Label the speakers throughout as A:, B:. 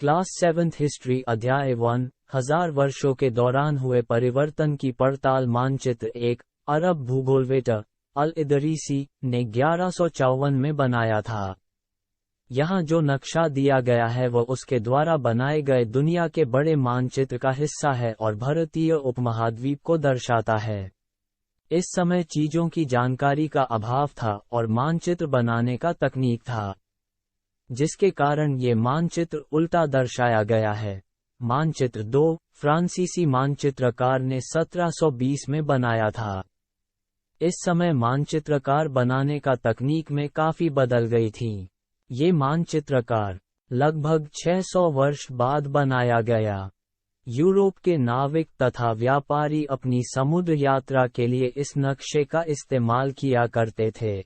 A: Class 7 history अध्याय 1 1000 वर्षों के दौरान हुए परिवर्तन की पड़ताल। मानचित्र 1 अरब भूगोलवेटर अल इदरीसी ने 1154 में बनाया था। यहाँ जो नक्शा दिया गया है वह उसके द्वारा बनाए गए दुनिया के बड़े मानचित्र का हिस्सा है और भारतीय उपमहाद्वीप को दर्शाता है। इस समय चीजों की जानकारी का अभाव था और मानचित्र बनाने का तकनीक था, जिसके कारण ये मानचित्र उल्टा दर्शाया गया है। मानचित्र 2 फ्रांसीसी मानचित्रकार ने 1720 में बनाया था। इस समय मानचित्रकार बनाने का तकनीक में काफी बदल गई थी। ये मानचित्रकार लगभग 600 वर्ष बाद बनाया गया। यूरोप के नाविक तथा व्यापारी अपनी समुद्र यात्रा के लिए इस नक्शे का इस्तेमाल किया करते थे।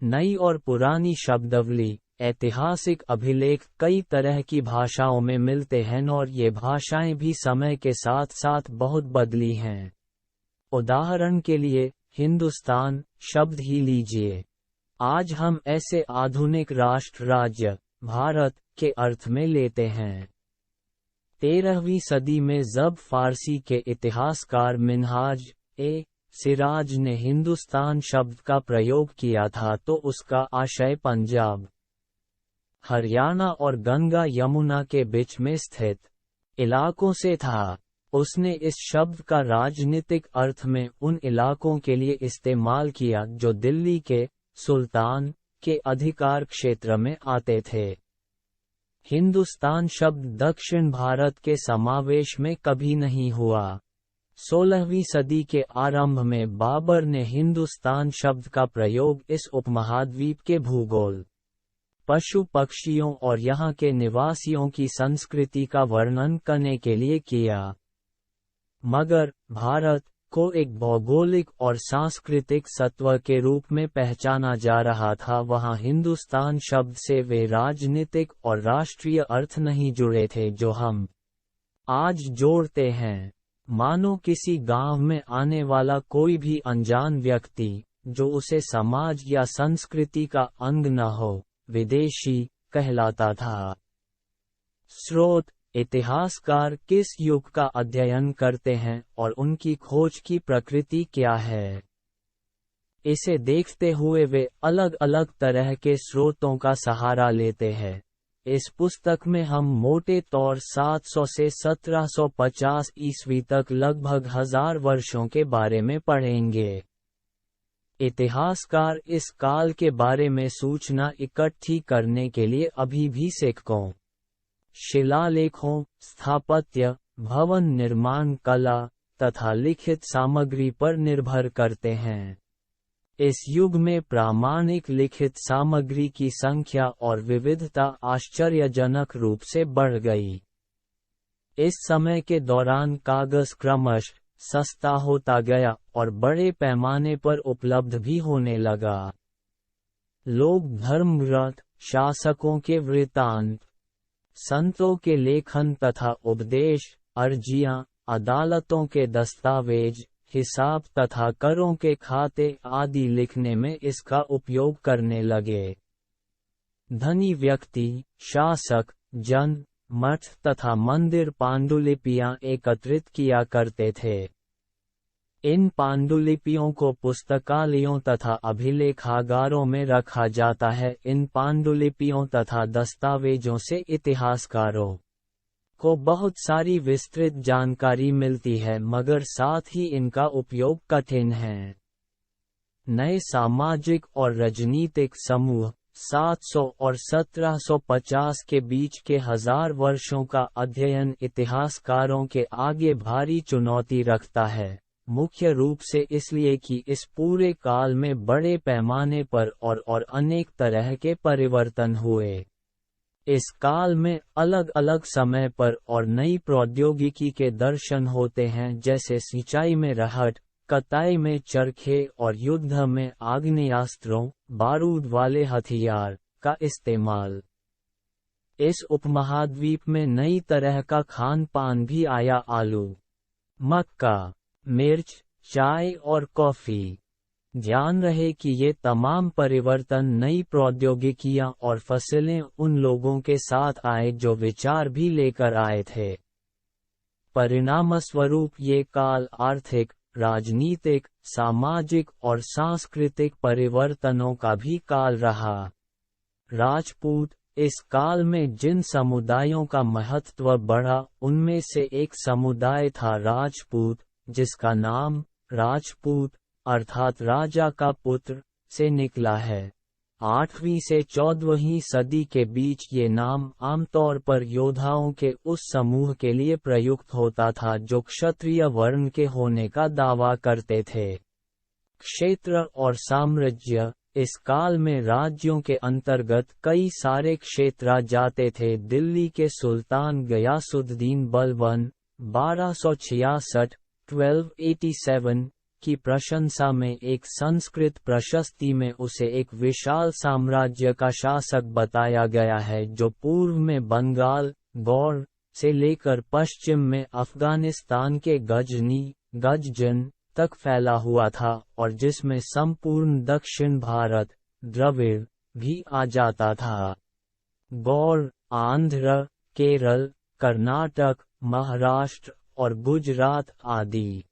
A: नई और पुरानी शब्दावली, ऐतिहासिक अभिलेख कई तरह की भाषाओं में मिलते हैं और ये भाषाएं भी समय के साथ साथ बहुत बदली हैं। उदाहरण के लिए हिंदुस्तान शब्द ही लीजिए। आज हम ऐसे आधुनिक राष्ट्र राज्य भारत के अर्थ में लेते हैं। 13वीं सदी में जब फारसी के इतिहासकार मिन्हाज ए सिराज ने हिंदुस्तान शब्द का प्रयोग किया था तो उसका आशय पंजाब, हरियाणा और गंगा यमुना के बीच में स्थित इलाकों से था। उसने इस शब्द का राजनीतिक अर्थ में उन इलाकों के लिए इस्तेमाल किया जो दिल्ली के सुल्तान के अधिकार क्षेत्र में आते थे। हिंदुस्तान शब्द दक्षिण भारत के समावेश में कभी नहीं हुआ। 16वीं सदी के आरंभ में बाबर ने हिंदुस्तान शब्द का प्रयोग इस उपमहाद्वीप के भूगोल, पशु पक्षियों और यहाँ के निवासियों की संस्कृति का वर्णन करने के लिए किया। मगर भारत को एक भौगोलिक और सांस्कृतिक सत्व के रूप में पहचाना जा रहा था। वहाँ हिंदुस्तान शब्द से वे राजनीतिक और राष्ट्रीय अर्थ नहीं जुड़े थे जो हम आज जोड़ते हैं। मानो किसी गांव में आने वाला कोई भी अनजान व्यक्ति जो उसे समाज या संस्कृति का अंग न हो, विदेशी कहलाता था। स्रोत: इतिहासकार किस युग का अध्ययन करते हैं और उनकी खोज की प्रकृति क्या है, इसे देखते हुए वे अलग अलग तरह के स्रोतों का सहारा लेते हैं। इस पुस्तक में हम मोटे तौर 700 से 1750 ईस्वी तक लगभग 1000 वर्षों के बारे में पढ़ेंगे। इतिहासकार इस काल के बारे में सूचना इकट्ठी करने के लिए अभी भी सिक्कों, शिलालेखों, स्थापत्य, भवन निर्माण कला तथा लिखित सामग्री पर निर्भर करते हैं। इस युग में प्रामाणिक लिखित सामग्री की संख्या और विविधता आश्चर्यजनक रूप से बढ़ गई। इस समय के दौरान कागज क्रमशः सस्ता होता गया और बड़े पैमाने पर उपलब्ध भी होने लगा। लोग धर्मग्रंथ, शासकों के वृत्तांत, संतों के लेखन तथा उपदेश, अर्जियां, अदालतों के दस्तावेज, हिसाब तथा करों के खाते आदि लिखने में इसका उपयोग करने लगे। धनी व्यक्ति, शासक, जन, मठ तथा मंदिर पांडुलिपियां एकत्रित किया करते थे। इन पांडुलिपियों को पुस्तकालयों तथा अभिलेखागारों में रखा जाता है। इन पांडुलिपियों तथा दस्तावेजों से इतिहासकारों को बहुत सारी विस्तृत जानकारी मिलती है, मगर साथ ही इनका उपयोग कठिन है। नए सामाजिक और राजनीतिक समूह 700 और 1750 के बीच के 1000 वर्षों का अध्ययन इतिहासकारों के आगे भारी चुनौती रखता है, मुख्य रूप से इसलिए कि इस पूरे काल में बड़े पैमाने पर और अनेक तरह के परिवर्तन हुए। इस काल में अलग अलग समय पर और नई प्रौद्योगिकी के दर्शन होते हैं, जैसे सिंचाई में रहट, कताई में चरखे और युद्ध में आग्नेयास्त्रों, बारूद वाले हथियार का इस्तेमाल। इस उपमहाद्वीप में नई तरह का खान पान भी आया। आलू, मक्का, मिर्च, चाय और कॉफी ध्यान रहे कि ये तमाम परिवर्तन नई प्रौद्योगिकियां और फसलें उन लोगों के साथ आए जो विचार भी लेकर आए थे। परिणामस्वरूप ये काल आर्थिक, राजनीतिक, सामाजिक और सांस्कृतिक परिवर्तनों का भी काल रहा। राजपूत, इस काल में जिन समुदायों का महत्व बढ़ा उनमें से एक समुदाय था राजपूत, जिसका नाम राजपूत अर्थात राजा का पुत्र से निकला है। 8वीं से 14वीं सदी के बीच ये नाम आमतौर पर योद्धाओं के उस समूह के लिए प्रयुक्त होता था जो क्षत्रिय वर्ण के होने का दावा करते थे। क्षेत्र और साम्राज्य, इस काल में राज्यों के अंतर्गत कई सारे क्षेत्र जाते थे। दिल्ली के सुल्तान गयासुद्दीन बलबन 1286 की प्रशंसा में एक संस्कृत प्रशस्ति में उसे एक विशाल साम्राज्य का शासक बताया गया है जो पूर्व में बंगाल, गौर से लेकर पश्चिम में अफगानिस्तान के गजनी तक फैला हुआ था और जिसमें संपूर्ण दक्षिण भारत, द्रविड़ भी आ जाता था। गौर, आंध्र, केरल, कर्नाटक, महाराष्ट्र और गुजरात आदि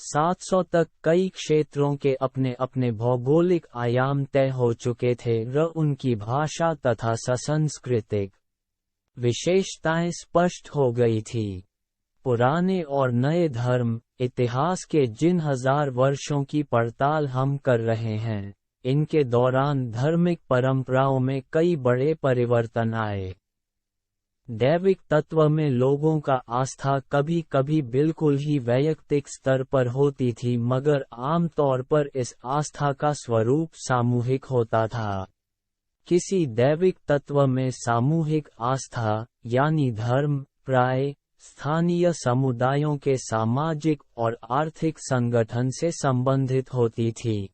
A: 700 तक कई क्षेत्रों के अपने अपने भौगोलिक आयाम तय हो चुके थे और उनकी भाषा तथा सांस्कृतिक विशेषताएं स्पष्ट हो गई थी। पुराने और नए धर्म, इतिहास के जिन 1000 वर्षों की पड़ताल हम कर रहे हैं, इनके दौरान धार्मिक परंपराओं में कई बड़े परिवर्तन आए। दैविक तत्व में लोगों का आस्था कभी कभी बिल्कुल ही वैयक्तिक स्तर पर होती थी, मगर आमतौर पर इस आस्था का स्वरूप सामूहिक होता था। किसी दैविक तत्व में सामूहिक आस्था यानी धर्म प्राय स्थानीय समुदायों के सामाजिक और आर्थिक संगठन से संबंधित होती थी।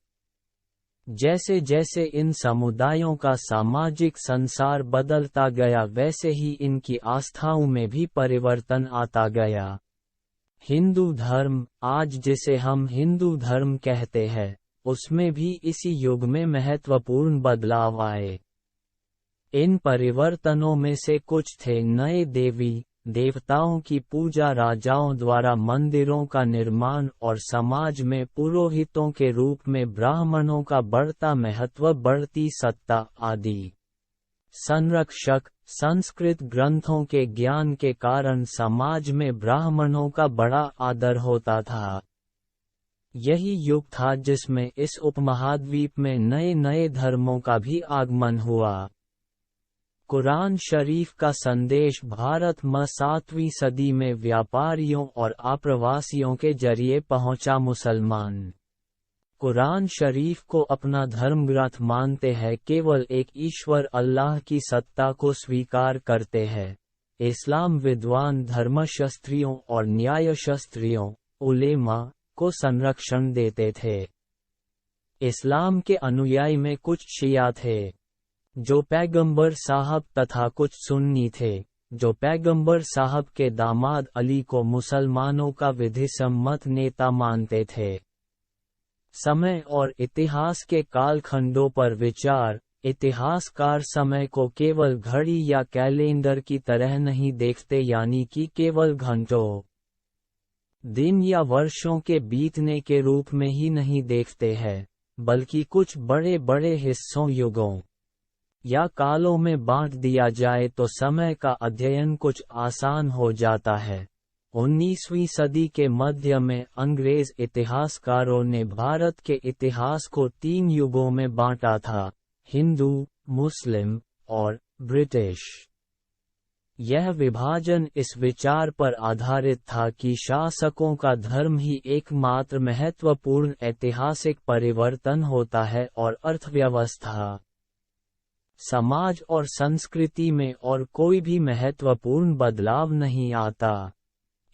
A: जैसे जैसे इन समुदायों का सामाजिक संसार बदलता गया वैसे ही इनकी आस्थाओं में भी परिवर्तन आता गया। हिंदू धर्म, आज जिसे हम हिंदू धर्म कहते हैं, उसमें भी इसी युग में महत्वपूर्ण बदलाव आए। इन परिवर्तनों में से कुछ थे नए देवी देवताओं की पूजा, राजाओं द्वारा मंदिरों का निर्माण और समाज में पुरोहितों के रूप में ब्राह्मणों का बढ़ता महत्व, बढ़ती सत्ता आदि। संरक्षक, संस्कृत ग्रंथों के ज्ञान के कारण समाज में ब्राह्मणों का बड़ा आदर होता था। यही युग था जिसमें इस उपमहाद्वीप में नए नए धर्मों का भी आगमन हुआ। कुरान शरीफ का संदेश भारत में 7वीं सदी में व्यापारियों और आप्रवासियों के जरिए पहुंचा। मुसलमान कुरान शरीफ को अपना धर्मग्रंथ मानते हैं, केवल एक ईश्वर अल्लाह की सत्ता को स्वीकार करते हैं। इस्लाम विद्वान धर्मशास्त्रियों और न्यायशास्त्रियों उलेमा को संरक्षण देते थे। इस्लाम के अनुयायी में कुछ शिया थे जो पैगंबर साहब तथा कुछ सुन्नी थे जो पैगंबर साहब के दामाद अली को मुसलमानों का विधिसम्मत नेता मानते थे। समय और इतिहास के कालखंडों पर विचार, इतिहासकार समय को केवल घड़ी या कैलेंडर की तरह नहीं देखते, यानी कि केवल घंटों, दिन या वर्षों के बीतने के रूप में ही नहीं देखते हैं, बल्कि कुछ बड़े बड़े हिस्सों, युगों या कालों में बांट दिया जाए तो समय का अध्ययन कुछ आसान हो जाता है। 19वीं सदी के मध्य में अंग्रेज इतिहासकारों ने भारत के इतिहास को 3 युगों में बांटा था, हिंदू, मुस्लिम और ब्रिटिश। यह विभाजन इस विचार पर आधारित था कि शासकों का धर्म ही एकमात्र महत्वपूर्ण ऐतिहासिक परिवर्तन होता है और अर्थव्यवस्था, समाज और संस्कृति में और कोई भी महत्वपूर्ण बदलाव नहीं आता।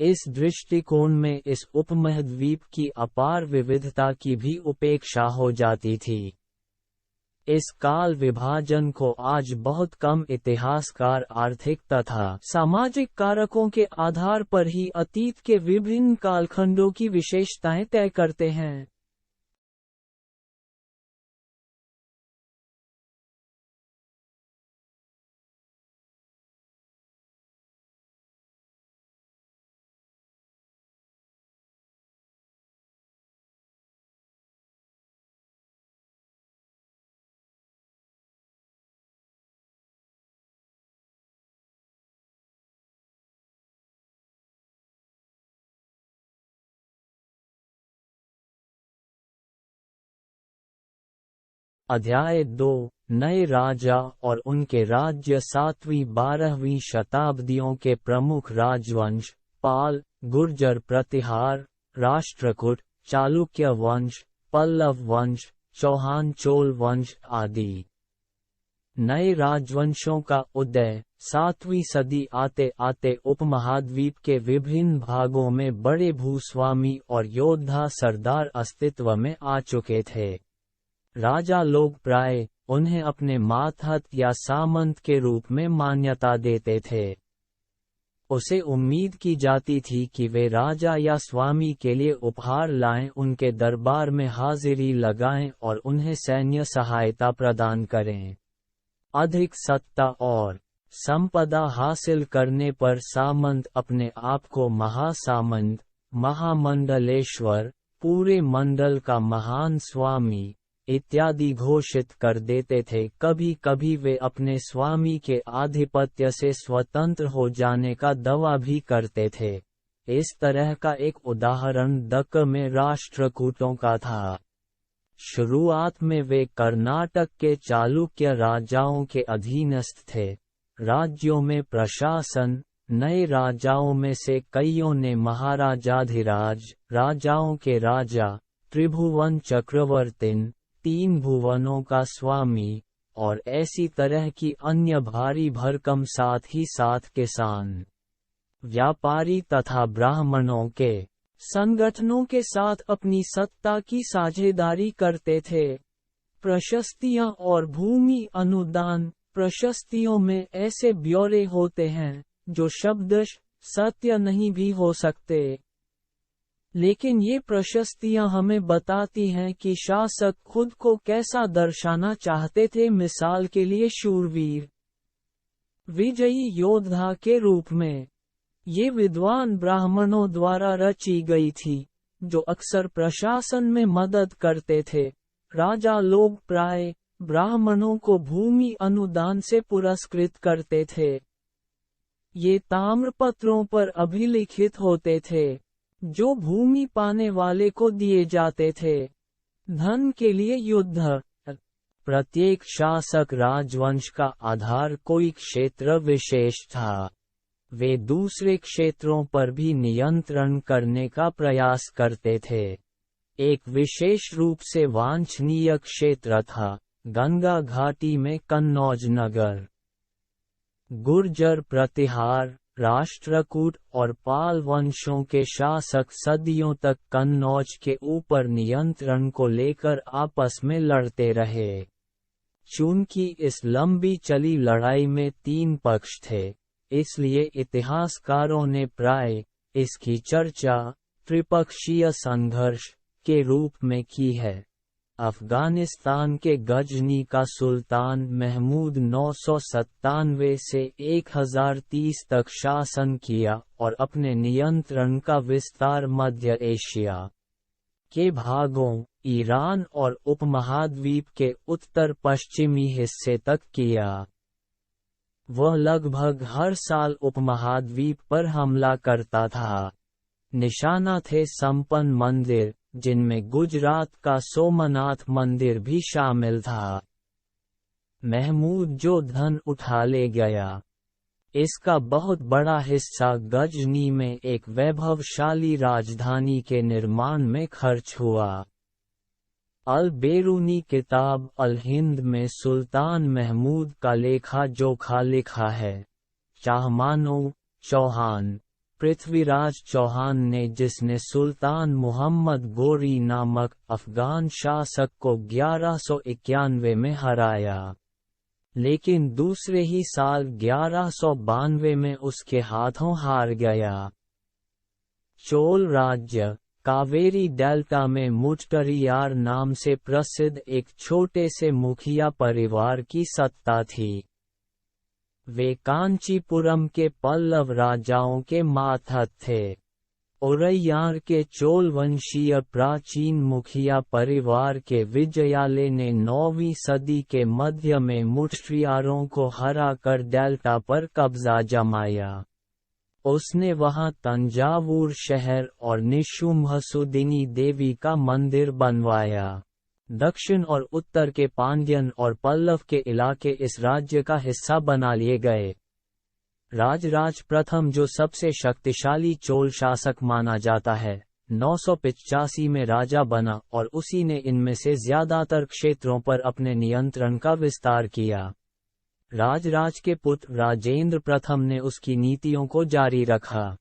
A: इस दृष्टिकोण में इस उपमहाद्वीप की अपार विविधता की भी उपेक्षा हो जाती थी। इस काल विभाजन को आज बहुत कम इतिहासकार आर्थिक तथा सामाजिक कारकों के आधार पर ही अतीत के विभिन्न कालखंडों की विशेषताएं तय करते हैं। अध्याय 2 नए राजा और उनके राज्य। 7वीं-12वीं शताब्दियों के प्रमुख राजवंश पाल, गुर्जर प्रतिहार, राष्ट्रकूट, चालुक्य वंश, पल्लव वंश, चौहान चोल वंश आदि। नए राजवंशों का उदय 7वीं सदी आते आते उपमहाद्वीप के विभिन्न भागों में बड़े भूस्वामी और योद्धा सरदार अस्तित्व में आ चुके थे। राजा लोग प्राय उन्हें अपने मातहत या सामंत के रूप में मान्यता देते थे। उसे उम्मीद की जाती थी कि वे राजा या स्वामी के लिए उपहार लाएं, उनके दरबार में हाजिरी लगाएं और उन्हें सैन्य सहायता प्रदान करें। अधिक सत्ता और संपदा हासिल करने पर सामंत अपने आप को महासामंत, महामंडलेश्वर, पूरे मंडल का महान स्वामी इत्यादि घोषित कर देते थे। कभी कभी वे अपने स्वामी के आधिपत्य से स्वतंत्र हो जाने का दावा भी करते थे। इस तरह का एक उदाहरण दक्क में राष्ट्रकूटों का था। शुरुआत में वे कर्नाटक के चालुक्य राजाओं के अधीनस्थ थे। राज्यों में प्रशासन नए राजाओं में से कईयों ने महाराजाधिराज, राजाओं के राजा, त्रिभुवन चक्रवर्तिन, 3 भुवनों का स्वामी और ऐसी तरह की अन्य भारी भरकम, साथ ही साथ किसान, व्यापारी तथा ब्राह्मणों के संगठनों के साथ अपनी सत्ता की साझेदारी करते थे। प्रशस्तियां और भूमि अनुदान। प्रशस्तियों में ऐसे ब्यौरे होते हैं जो शब्दश सत्य नहीं भी हो सकते, लेकिन ये प्रशस्तियां हमें बताती हैं कि शासक खुद को कैसा दर्शाना चाहते थे। मिसाल के लिए शूरवीर, विजयी योद्धा के रूप में। ये विद्वान ब्राह्मणों द्वारा रची गई थी, जो अक्सर प्रशासन में मदद करते थे। राजा लोग प्राय ब्राह्मणों को भूमि अनुदान से पुरस्कृत करते थे। ये ताम्रपत्रों पर अभिलिखित होते थे, जो भूमि पाने वाले को दिए जाते थे। धन के लिए युद्ध। प्रत्येक शासक राजवंश का आधार कोई क्षेत्र विशेष था। वे दूसरे क्षेत्रों पर भी नियंत्रण करने का प्रयास करते थे। एक विशेष रूप से वांछनीय क्षेत्र था गंगा घाटी में कन्नौज नगर। गुर्जर प्रतिहार, राष्ट्रकूट और पाल वंशों के शासक सदियों तक कन्नौज के ऊपर नियंत्रण को लेकर आपस में लड़ते रहे। चूंकि इस लंबी चली लड़ाई में 3 पक्ष थे, इसलिए इतिहासकारों ने प्राय इसकी चर्चा त्रिपक्षीय संघर्ष के रूप में की है। अफगानिस्तान के गजनी का सुल्तान महमूद 997 से 1030 तक शासन किया और अपने नियंत्रण का विस्तार मध्य एशिया के भागों, ईरान और उपमहाद्वीप के उत्तर पश्चिमी हिस्से तक किया। वह लगभग हर साल उपमहाद्वीप पर हमला करता था। निशाना थे संपन्न मंदिर, जिनमें गुजरात का सोमनाथ मंदिर भी शामिल था। महमूद जो धन उठा ले गया, इसका बहुत बड़ा हिस्सा गजनी में एक वैभवशाली राजधानी के निर्माण में खर्च हुआ। अल बेरूनी किताब अल हिंद में सुल्तान महमूद का लेखा जोखा लिखा है। चाहमानो चौहान, पृथ्वीराज चौहान ने, जिसने सुल्तान मुहम्मद गोरी नामक अफगान शासक को 1191 में हराया, लेकिन दूसरे ही साल 1192 में उसके हाथों हार गया। चोल राज्य कावेरी डेल्टा में मुट्टरियार नाम से प्रसिद्ध एक छोटे से मुखिया परिवार की सत्ता थी। वे कांचीपुरम के पल्लव राजाओं के मातहत थे। ओरैयार के चोल वंशीय प्राचीन मुखिया परिवार के विजयालय ने 9वीं सदी के मध्य में मुट्टरियारों को हराकर डेल्टा पर कब्जा जमाया। उसने वहां तंजावुर शहर और निशुम्भसुदिनी देवी का मंदिर बनवाया। दक्षिण और उत्तर के पांड्यन और पल्लव के इलाके इस राज्य का हिस्सा बना लिए गए। राजराज प्रथम, जो सबसे शक्तिशाली चोल शासक माना जाता है, 985 में राजा बना और उसी ने इनमें से ज्यादातर क्षेत्रों पर अपने नियंत्रण का विस्तार किया। राजराज के पुत्र राजेंद्र प्रथम ने उसकी नीतियों को जारी रखा।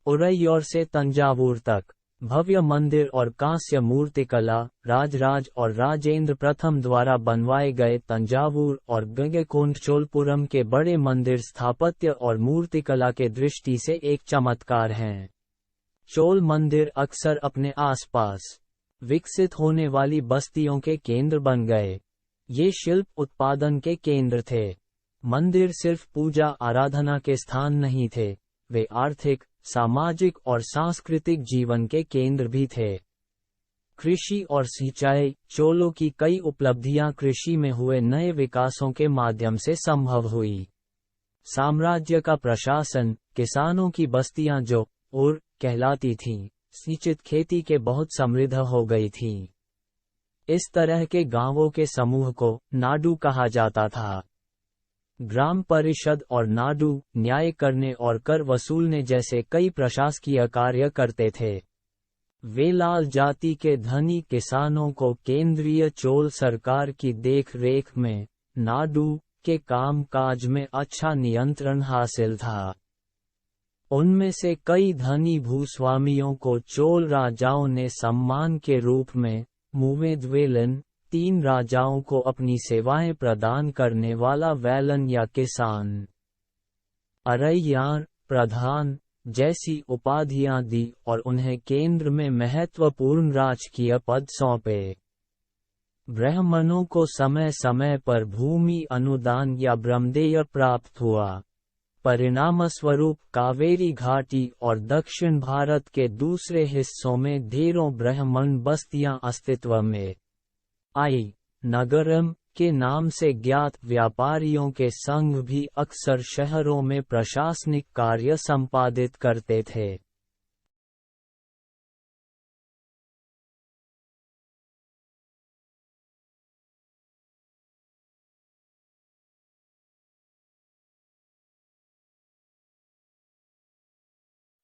A: उरैयोर से तंजावुर तक भव्य मंदिर और कांस्य मूर्तिकला। राजराज और राजेंद्र प्रथम द्वारा बनवाए गए तंजावुर और गंगैकोंडचोलपुरम के बड़े मंदिर स्थापत्य और मूर्तिकला के दृष्टि से एक चमत्कार हैं। चोल मंदिर अक्सर अपने आसपास विकसित होने वाली बस्तियों के केंद्र बन गए। ये शिल्प उत्पादन के केंद्र थे। मंदिर सिर्फ पूजा आराधना के स्थान नहीं थे, वे आर्थिक, सामाजिक और सांस्कृतिक जीवन के केंद्र भी थे। कृषि और सिंचाई। चोलों की कई उपलब्धियां कृषि में हुए नए विकासों के माध्यम से संभव हुई। साम्राज्य का प्रशासन। किसानों की बस्तियां जो उर कहलाती थीं, सिंचित खेती के बहुत समृद्ध हो गई थीं। इस तरह के गांवों के समूह को नाडु कहा जाता था। ग्राम परिषद और नाडु न्याय करने और कर वसूलने जैसे कई प्रशासकीय कार्य करते थे। वे लाल जाति के धनी किसानों को केंद्रीय चोल सरकार की देख-रेख में नाडु के काम-काज में अच्छा नियंत्रण हासिल था। उनमें से कई धनी भूस्वामियों को चोल राजाओं ने सम्मान के रूप में मुवेदवेलन, 3 राजाओं को अपनी सेवाएं प्रदान करने वाला वेलन या किसान, अरैयार, प्रधान जैसी उपाधियां दी और उन्हें केंद्र में महत्वपूर्ण राजकीय पद सौंपे। ब्राह्मणों को समय समय पर भूमि अनुदान या ब्रह्मदेय प्राप्त हुआ। परिणामस्वरूप कावेरी घाटी और दक्षिण भारत के दूसरे हिस्सों में ढेरों ब्राह्मण बस्तियां अस्तित्व में आई। नगरम के नाम से ज्ञात व्यापारियों के संघ भी अक्सर शहरों में प्रशासनिक कार्य संपादित करते थे।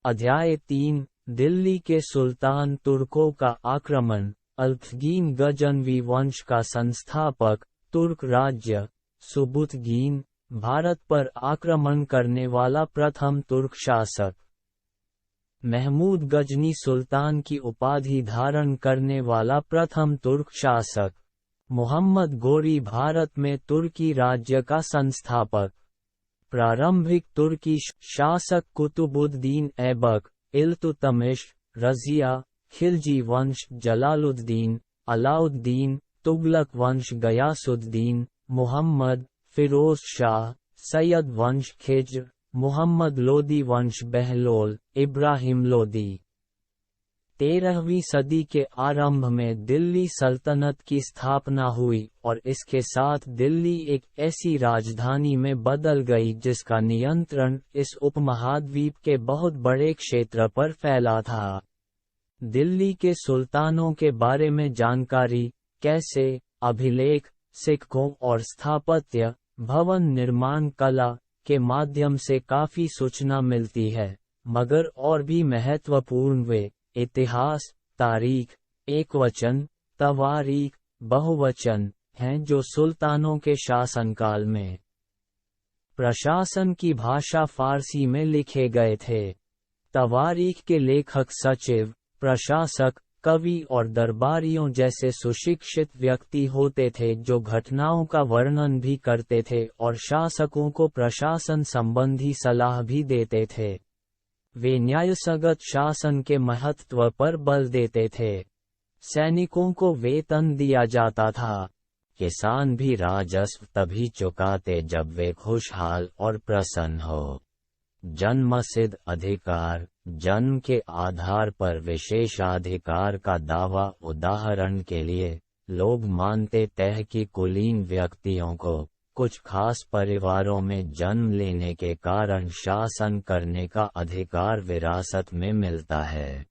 A: अध्याय 3। दिल्ली के सुल्तान तुर्कों का आक्रमण। अल्पगीन गजनवी वंश का संस्थापक, तुर्क राज्य सुबुतगीन, भारत पर आक्रमण करने वाला प्रथम तुर्क शासक। महमूद गजनी सुल्तान की उपाधि धारण करने वाला प्रथम तुर्क शासक। मोहम्मद गोरी भारत में तुर्की राज्य का संस्थापक। प्रारंभिक तुर्की शासक कुतुबुद्दीन ऐबक, इल्तुतमिश, रजिया, खिलजी वंश, जलालुद्दीन, अलाउद्दीन, तुगलक वंश, गयासुद्दीन, मुहम्मद, फिरोज शाह, सैयद वंश, खिज्र, मुहम्मद लोदी वंश, बहलोल, इब्राहिम लोदी। 13वीं सदी के आरंभ में दिल्ली सल्तनत की स्थापना हुई और इसके साथ दिल्ली एक ऐसी राजधानी में बदल गई जिसका नियंत्रण इस उपमहाद्वीप के बहुत बड़े क्षेत्र पर फैला था। दिल्ली के सुल्तानों के बारे में जानकारी कैसे, अभिलेख, सिक्कों और स्थापत्य, भवन निर्माण कला के माध्यम से काफी सूचना मिलती है, मगर और भी महत्वपूर्ण वे इतिहास, तारीख, एकवचन, तवारीख, बहुवचन हैं जो सुल्तानों के शासनकाल में प्रशासन की भाषा फारसी में लिखे गए थे। तवारीख के लेखक सचिव, प्रशासक, कवि और दरबारियों जैसे सुशिक्षित व्यक्ति होते थे जो घटनाओं का वर्णन भी करते थे और शासकों को प्रशासन संबंधी सलाह भी देते थे। वे न्यायसंगत शासन के महत्व पर बल देते थे। सैनिकों को वेतन दिया जाता था। किसान भी राजस्व तभी चुकाते जब वे खुशहाल और प्रसन्न हो। जन्मसिद्ध अधिकार, जन्म के आधार पर विशेषाधिकार का दावा। उदाहरण के लिए, लोग मानते थे कि कुलीन व्यक्तियों को कुछ खास परिवारों में जन्म लेने के कारण शासन करने का अधिकार विरासत में मिलता है।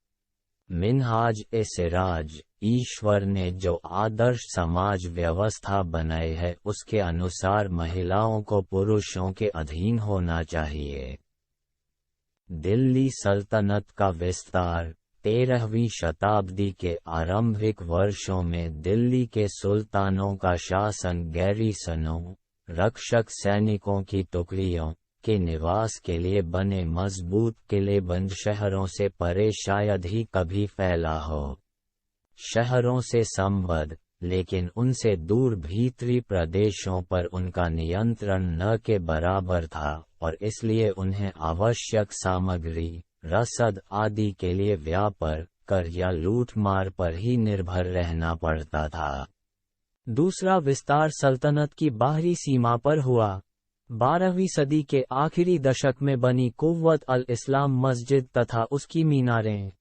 A: मिन्हाज ए सिराज ईश्वर ने जो आदर्श समाज व्यवस्था बनाई है उसके अनुसार महिलाओं को पुरुषों के अधीन होना चाहिए। दिल्ली सल्तनत का विस्तार 13वीं शताब्दी के आरंभिक वर्षों में दिल्ली के सुल्तानों का शासन गैरीसनों, रक्षक सैनिकों की टुकड़ियों के निवास के लिए बने मजबूत किलेबंद शहरों से परे शायद ही कभी फैला हो। शहरों से संबद्ध लेकिन उनसे दूर भीतरी प्रदेशों पर उनका नियंत्रण न के बराबर था और इसलिए उन्हें आवश्यक सामग्री, रसद आदि के लिए व्यापार, कर या लूटमार पर ही निर्भर रहना पड़ता था। दूसरा विस्तार सल्तनत की बाहरी सीमा पर हुआ। 12वीं सदी के आखिरी दशक में बनी कुव्वत अल-इस्लाम मस्जिद तथा उसकी मीनारें।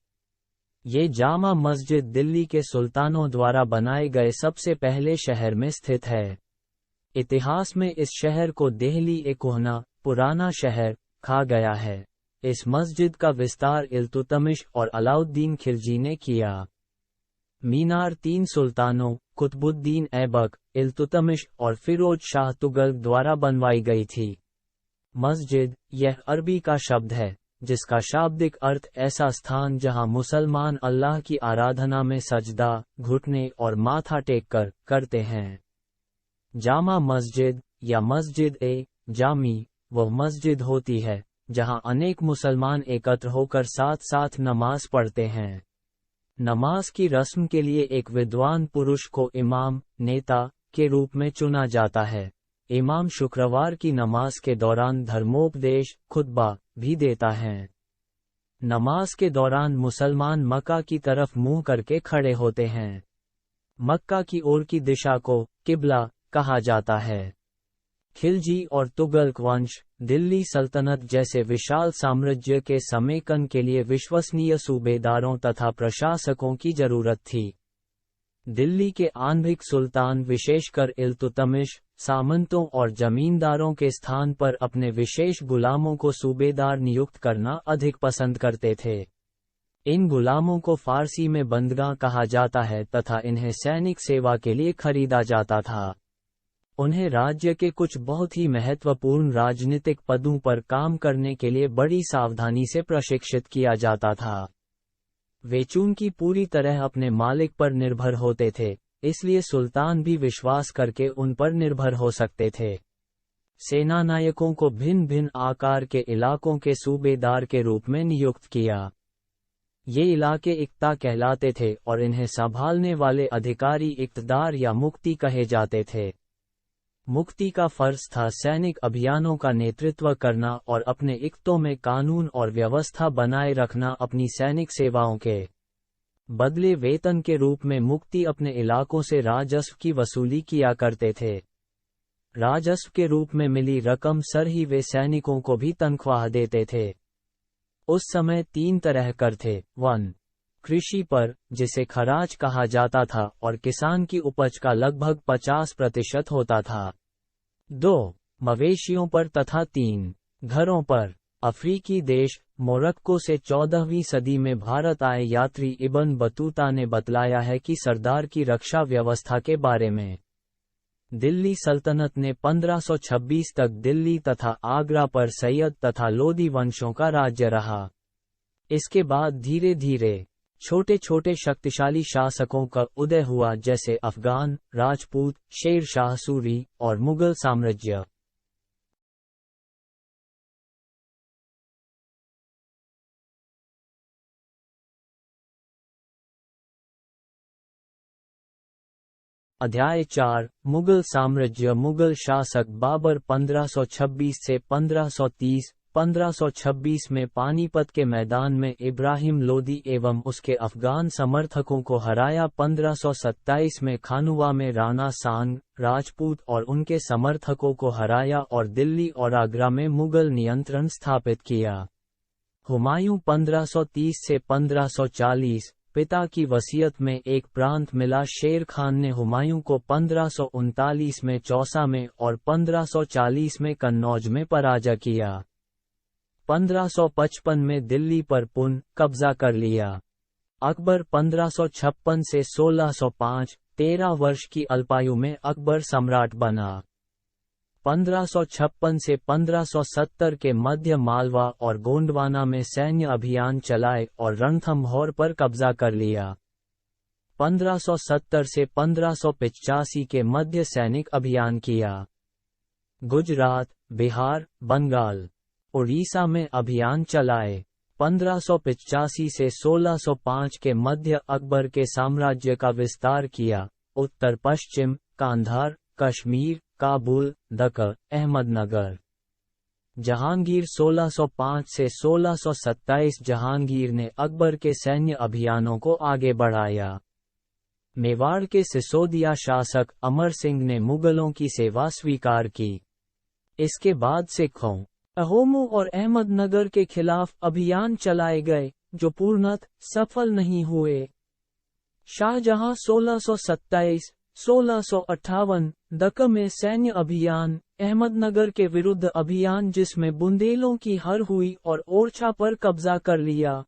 A: ये जामा मस्जिद दिल्ली के सुल्तानों द्वारा बनाए गए सबसे पहले शहर में स्थित है। इतिहास में इस शहर को देहली-ए-कोहना, पुराना शहर, कहा गया है। इस मस्जिद का विस्तार इल्तुतमिश और अलाउद्दीन खिलजी ने किया। मीनार 3 सुल्तानों, कुतुबुद्दीन ऐबक, इल्तुतमिश और फिरोज शाह तुगलक द्वारा बनवाई गई थी। मस्जिद, यह अरबी का शब्द है, जिसका शाब्दिक अर्थ ऐसा स्थान जहां मुसलमान अल्लाह की आराधना में सजदा, घुटने और माथा टेककर करते हैं। जामा मस्जिद या मस्जिद-ए-जामी वह मस्जिद होती है जहां अनेक मुसलमान एकत्र होकर साथ साथ नमाज पढ़ते हैं। नमाज की रस्म के लिए एक विद्वान पुरुष को इमाम, नेता के रूप में चुना जाता है। इमाम शुक्रवार की नमाज के दौरान धर्मोपदेश, खुतबा भी देता है। नमाज के दौरान मुसलमान मक्का की तरफ मुंह करके खड़े होते हैं। मक्का की ओर की दिशा को किबला कहा जाता है। खिलजी और तुगलक वंश, दिल्ली सल्तनत जैसे विशाल साम्राज्य के समेकन के लिए विश्वसनीय सूबेदारों तथा प्रशासकों की जरूरत थी। दिल्ली के आंधिक सुल्तान विशेषकर इल्तुतमिश, सामंतों और जमींदारों के स्थान पर अपने विशेष गुलामों को सूबेदार नियुक्त करना अधिक पसंद करते थे। इन गुलामों को फारसी में बंदगां कहा जाता है तथा इन्हें सैनिक सेवा के लिए खरीदा जाता था। उन्हें राज्य के कुछ बहुत ही महत्वपूर्ण राजनीतिक पदों पर काम करने के लिए बड़ी सावधानी से प्रशिक्षित किया जाता था। वे चूंकि पूरी तरह अपने मालिक पर निर्भर होते थे, इसलिए सुल्तान भी विश्वास करके उन पर निर्भर हो सकते थे। सेनानायकों को भिन्न भिन्न आकार के इलाकों के सूबेदार के रूप में नियुक्त किया। ये इलाके इक्ता कहलाते थे और इन्हें संभालने वाले अधिकारी इक्तदार या मुक्ति कहे जाते थे। मुक्ति का फर्ज था सैनिक अभियानों का नेतृत्व करना और अपने इक्तों में कानून और व्यवस्था बनाए रखना। अपनी सैनिक सेवाओं के बदले वेतन के रूप में मुक्ति अपने इलाकों से राजस्व की वसूली किया करते थे। राजस्व के रूप में मिली रकम सर ही वे सैनिकों को भी तनख्वाह देते थे। उस समय 3 तरह कर थे। 1. कृषि पर, जिसे खराज कहा जाता था और किसान की उपज का लगभग 50% होता था। 2. मवेशियों पर तथा 3. घरों पर। अफ्रीकी देश मोरक्को से 14वीं सदी में भारत आए यात्री इब्न बतूता ने बतलाया है कि सरदार की रक्षा व्यवस्था के बारे में। दिल्ली सल्तनत ने 1526 तक दिल्ली तथा आगरा पर सैयद तथा लोदी वंशों का राज्य रहा। इसके बाद धीरे धीरे छोटे छोटे शक्तिशाली शासकों का उदय हुआ, जैसे अफगान, राजपूत, शेर शाह सूरी और मुगल साम्राज्य। अध्याय 4 मुगल साम्राज्य। मुगल शासक बाबर 1526 से 1530। 1526 में पानीपत के मैदान में इब्राहिम लोदी एवं उसके अफगान समर्थकों को हराया। 1527 में खानुवा में राणा सांग, राजपूत और उनके समर्थकों को हराया और दिल्ली और आगरा में मुगल नियंत्रण स्थापित किया। हुमायूं 1530 से 1540। पिता की वसीयत में एक प्रांत मिला। शेर खान ने हुमायूं को 1539 में चौसा में और 1540 में कन्नौज में पराजय किया। 1555 में दिल्ली पर पुनः कब्जा कर लिया। अकबर 1556 से 1605, 13 वर्ष की अल्पायु में अकबर सम्राट बना। 1556 से 1570 के मध्य मालवा और गोंडवाना में सैन्य अभियान चलाए और रणथंभौर पर कब्जा कर लिया। 1570 से 1585 के मध्य सैनिक अभियान किया। गुजरात, बिहार, बंगाल, उड़ीसा में अभियान चलाए। 1585 से 1605 के मध्य अकबर के साम्राज्य का विस्तार किया। उत्तर पश्चिम, कांधार, कश्मीर, काबुल, दक्कन, अहमदनगर। जहांगीर 1605 से 1627 जहांगीर ने अकबर के सैन्य अभियानों को आगे बढ़ाया। मेवाड़ के सिसोदिया शासक अमर सिंह ने मुगलों की सेवा स्वीकार की। इसके बाद सिखों, अहोमों और अहमदनगर के खिलाफ अभियान चलाए गए, जो पूर्णतः सफल नहीं हुए। शाहजहां 1627, 1658, दक्कन में सैन्य अभियान, अहमदनगर के विरुद्ध अभियान जिसमें बुंदेलों की हर हुई और ओरछा पर कब्जा कर लिया।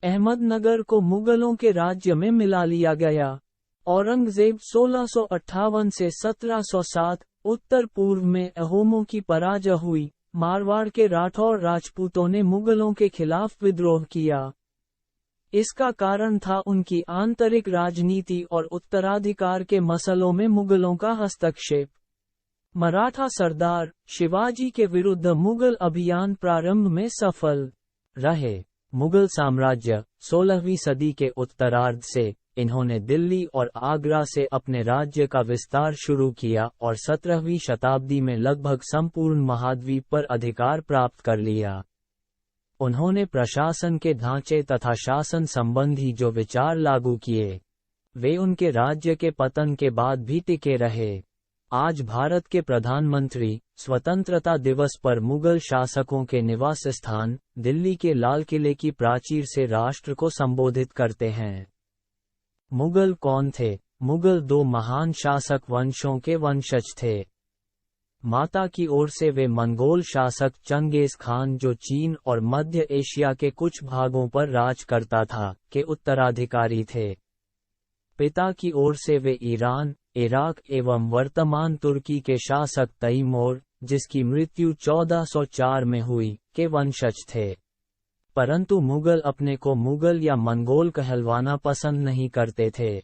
A: अहमदनगर को मुगलों के राज्य में मिला लिया गया। औरंगजेब 1658 से 1707, उत्तर पूर्व में अहोमों की पराजय हुई। मारवाड़ के राठौर राजपूतों ने मुगलों के खिलाफ विद्रोह किया। इसका कारण था उनकी आंतरिक राजनीति और उत्तराधिकार के मसलों में मुगलों का हस्तक्षेप। मराठा सरदार शिवाजी के विरुद्ध मुगल अभियान प्रारंभ में सफल रहे। मुगल साम्राज्य 16वीं सदी के उत्तरार्ध से इन्होंने दिल्ली और आगरा से अपने राज्य का विस्तार शुरू किया और 17वीं शताब्दी में लगभग संपूर्ण महाद्वीप पर अधिकार प्राप्त कर लिया। उन्होंने प्रशासन के ढांचे तथा शासन संबंधी जो विचार लागू किए, वे उनके राज्य के पतन के बाद भी टिके रहे। आज भारत के प्रधानमंत्री स्वतंत्रता दिवस पर मुगल शासकों के निवास स्थान दिल्ली के लाल किले की प्राचीर से राष्ट्र को संबोधित करते हैं। मुगल कौन थे? मुगल दो महान शासक वंशों के वंशज थे। माता की ओर से वे मंगोल शासक चंगेज खान, जो चीन और मध्य एशिया के कुछ भागों पर राज करता था, के उत्तराधिकारी थे। पिता की ओर से वे ईरान, इराक एवं वर्तमान तुर्की के शासक तैमूर, जिसकी मृत्यु 1404 में हुई, के वंशज थे। परंतु मुगल अपने को मुगल या मंगोल कहलवाना पसंद नहीं करते थे।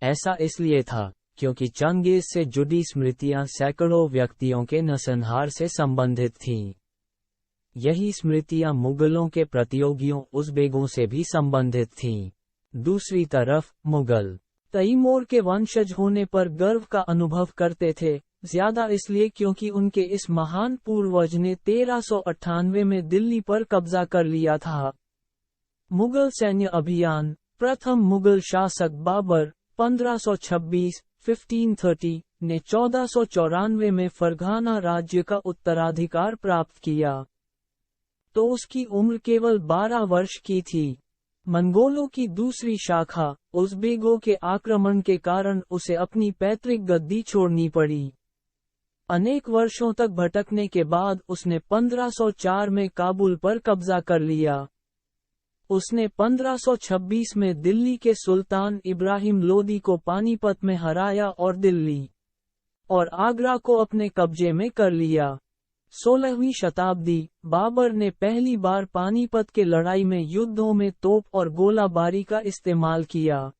A: ऐसा इसलिए था क्योंकि चंगेज से जुड़ी स्मृतियां सैकड़ों व्यक्तियों के नरसंहार से संबंधित थीं। यही स्मृतियां मुगलों के प्रतियोगियों उज़्बेकों से भी संबंधित थीं। दूसरी तरफ मुगल तैमूर के वंशज होने पर गर्व का अनुभव करते थे, ज्यादा इसलिए क्योंकि उनके इस महान पूर्वज ने 1398 में दिल्ली पर कब्जा कर लिया था। मुगल सैन्य अभियान। प्रथम मुगल शासक बाबर 1526-1530 ने 1494 में फरगाना राज्य का उत्तराधिकार प्राप्त किया, तो उसकी उम्र केवल 12 वर्ष की थी। मंगोलों की दूसरी शाखा उज़्बेकों के आक्रमण के कारण उसे अपनी पैतृक गद्दी छोड़नी पड़ी। अनेक वर्षों तक भटकने के बाद उसने 1504 में काबुल पर कब्जा कर लिया। उसने 1526 में दिल्ली के सुल्तान इब्राहिम लोदी को पानीपत में हराया और दिल्ली और आगरा को अपने कब्जे में कर लिया। 16वीं शताब्दी, बाबर ने पहली बार पानीपत के लड़ाई में युद्धों में तोप और गोलाबारी का इस्तेमाल किया।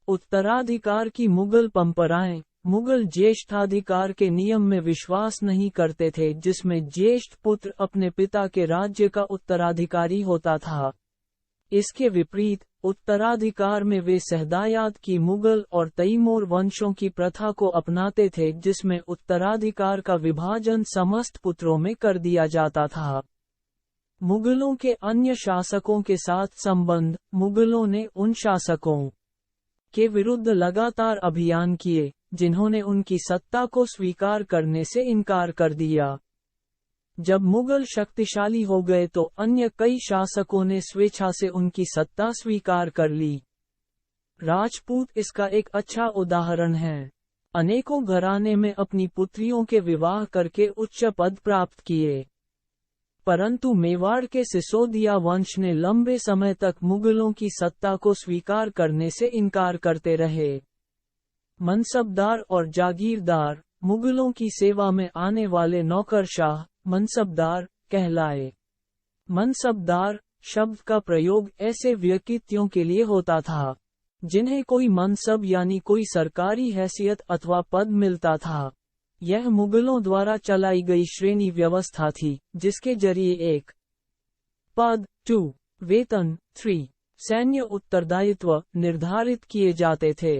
A: उत्तराधिकार की मुगल परंपराएं। मुगल ज्येष्ठाधिकार के नियम में विश्वास नहीं करते थे, जिसमें ज्येष्ठ पुत्र अपने पिता के राज्य का उत्तराधिकारी होता था। इसके विपरीत उत्तराधिकार में वे सहदायाद की मुगल और तैमूर वंशों की प्रथा को अपनाते थे, जिसमें उत्तराधिकार का विभाजन समस्त पुत्रों में कर दिया जाता था। मुगलों के अन्य शासकों के साथ संबंध। मुगलों ने उन शासकों के विरुद्ध लगातार अभियान किए जिन्होंने उनकी सत्ता को स्वीकार करने से इनकार कर दिया। जब मुगल शक्तिशाली हो गए तो अन्य कई शासकों ने स्वेच्छा से उनकी सत्ता स्वीकार कर ली। राजपूत इसका एक अच्छा उदाहरण है। अनेकों घराने में अपनी पुत्रियों के विवाह करके उच्च पद प्राप्त किए। परंतु मेवाड़ के सिसोदिया वंश ने लंबे समय तक मुगलों की सत्ता को स्वीकार करने से इनकार करते रहे। मनसबदार और जागीरदार मुगलों की सेवा में आने वाले नौकरशाह मनसबदार कहलाए। मनसबदार शब्द का प्रयोग ऐसे व्यक्तियों के लिए होता था जिन्हें कोई मनसब यानी कोई सरकारी हैसियत अथवा पद मिलता था। यह मुगलों द्वारा चलाई गई श्रेणी व्यवस्था थी जिसके जरिए 1 पद 2 वेतन 3 सैन्य उत्तरदायित्व निर्धारित किए जाते थे।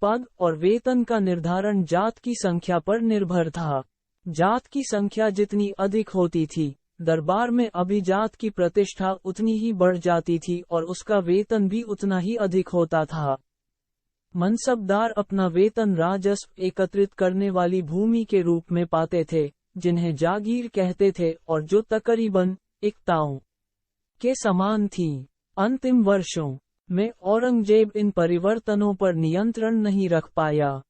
A: पद और वेतन का निर्धारण जात की संख्या पर निर्भर था। जात की संख्या जितनी अधिक होती थी, दरबार में अभिजात की प्रतिष्ठा उतनी ही बढ़ जाती थी और उसका वेतन भी उतना ही अधिक होता था। मनसबदार अपना वेतन राजस्व एकत्रित करने वाली भूमि के रूप में पाते थे, जिन्हें जागीर कहते थे और जो तकरीबन इक्ताओं के समान थी। अंतिम वर्षों में औरंगजेब इन परिवर्तनों पर नियंत्रण नहीं रख पाया।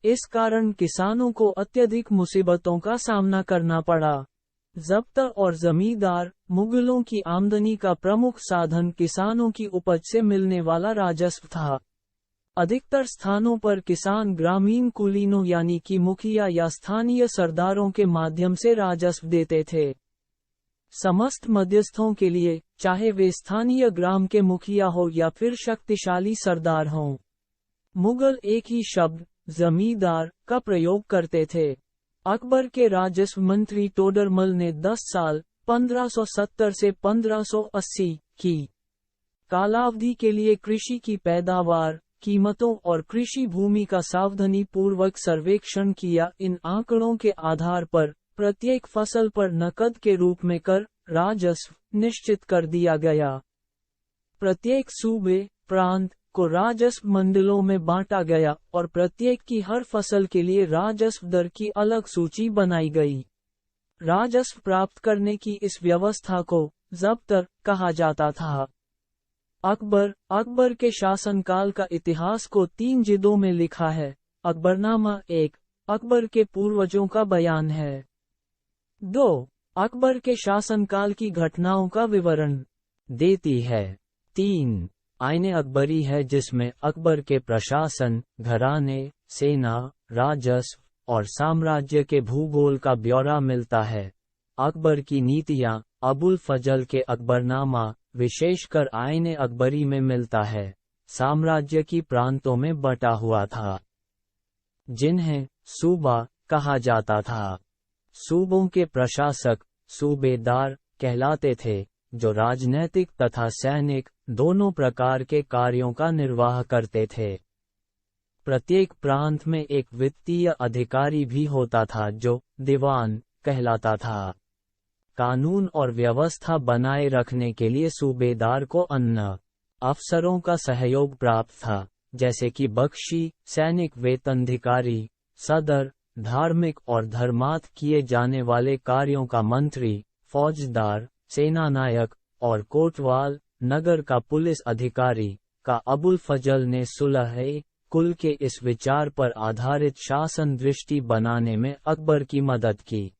A: इस कारण किसानों को अत्यधिक मुसीबतों का सामना करना पड़ा। जब्त और जमींदार मुगलों की आमदनी का प्रमुख साधन किसानों की उपज से मिलने वाला राजस्व था। अधिकतर स्थानों पर किसान ग्रामीण कुलीनों यानी कि मुखिया या स्थानीय सरदारों के माध्यम से राजस्व देते थे। समस्त मध्यस्थों के लिए, चाहे वे स्थानीय ग्राम के मुखिया हो या फिर शक्तिशाली सरदार हों, मुगल एक ही शब्द जमींदार का प्रयोग करते थे। अकबर के राजस्व मंत्री टोडरमल ने 10 साल 1570 से 1580 की कालावधि के लिए कृषि की पैदावार, कीमतों और कृषि भूमि का सावधानी पूर्वक सर्वेक्षण किया। इन आंकड़ों के आधार पर प्रत्येक फसल पर नकद के रूप में कर राजस्व निश्चित कर दिया गया। प्रत्येक सूबे प्रांत को राजस्व मंडलों में बांटा गया और प्रत्येक की हर फसल के लिए राजस्व दर की अलग सूची बनाई गई। राजस्व प्राप्त करने की इस व्यवस्था को ज़ब्तर कहा जाता था। अकबर के शासनकाल का इतिहास को 3 जिल्दों में लिखा है। अकबरनामा 1 अकबर के पूर्वजों का बयान है। 2 अकबर के शासनकाल की घटनाओं का विवरण देती है। 3 आईने अकबरी है जिसमें अकबर के प्रशासन, घराने, सेना, राजस्व और साम्राज्य के भूगोल का ब्यौरा मिलता है। अकबर की नीतियां अबुल फजल के अकबरनामा विशेषकर आईने अकबरी में मिलता है। साम्राज्य की प्रांतों में बटा हुआ था जिन्हें सूबा कहा जाता था। सूबों के प्रशासक सूबेदार कहलाते थे जो राजनैतिक तथा सैनिक दोनों प्रकार के कार्यों का निर्वाह करते थे। प्रत्येक प्रांत में एक वित्तीय अधिकारी भी होता था जो दीवान कहलाता था। कानून और व्यवस्था बनाए रखने के लिए सूबेदार को अन्य अफसरों का सहयोग प्राप्त था, जैसे कि बख्शी, सैनिक वेतनाधिकारी, सदर, धार्मिक और धर्मार्थ किए जाने वाले कार्यों का मंत्री, फौजदार, सेनानायक और कोतवाल, नगर का पुलिस अधिकारी का। अबुल फजल ने सुलह कुल के इस विचार पर आधारित शासन दृष्टि बनाने में अकबर की मदद की।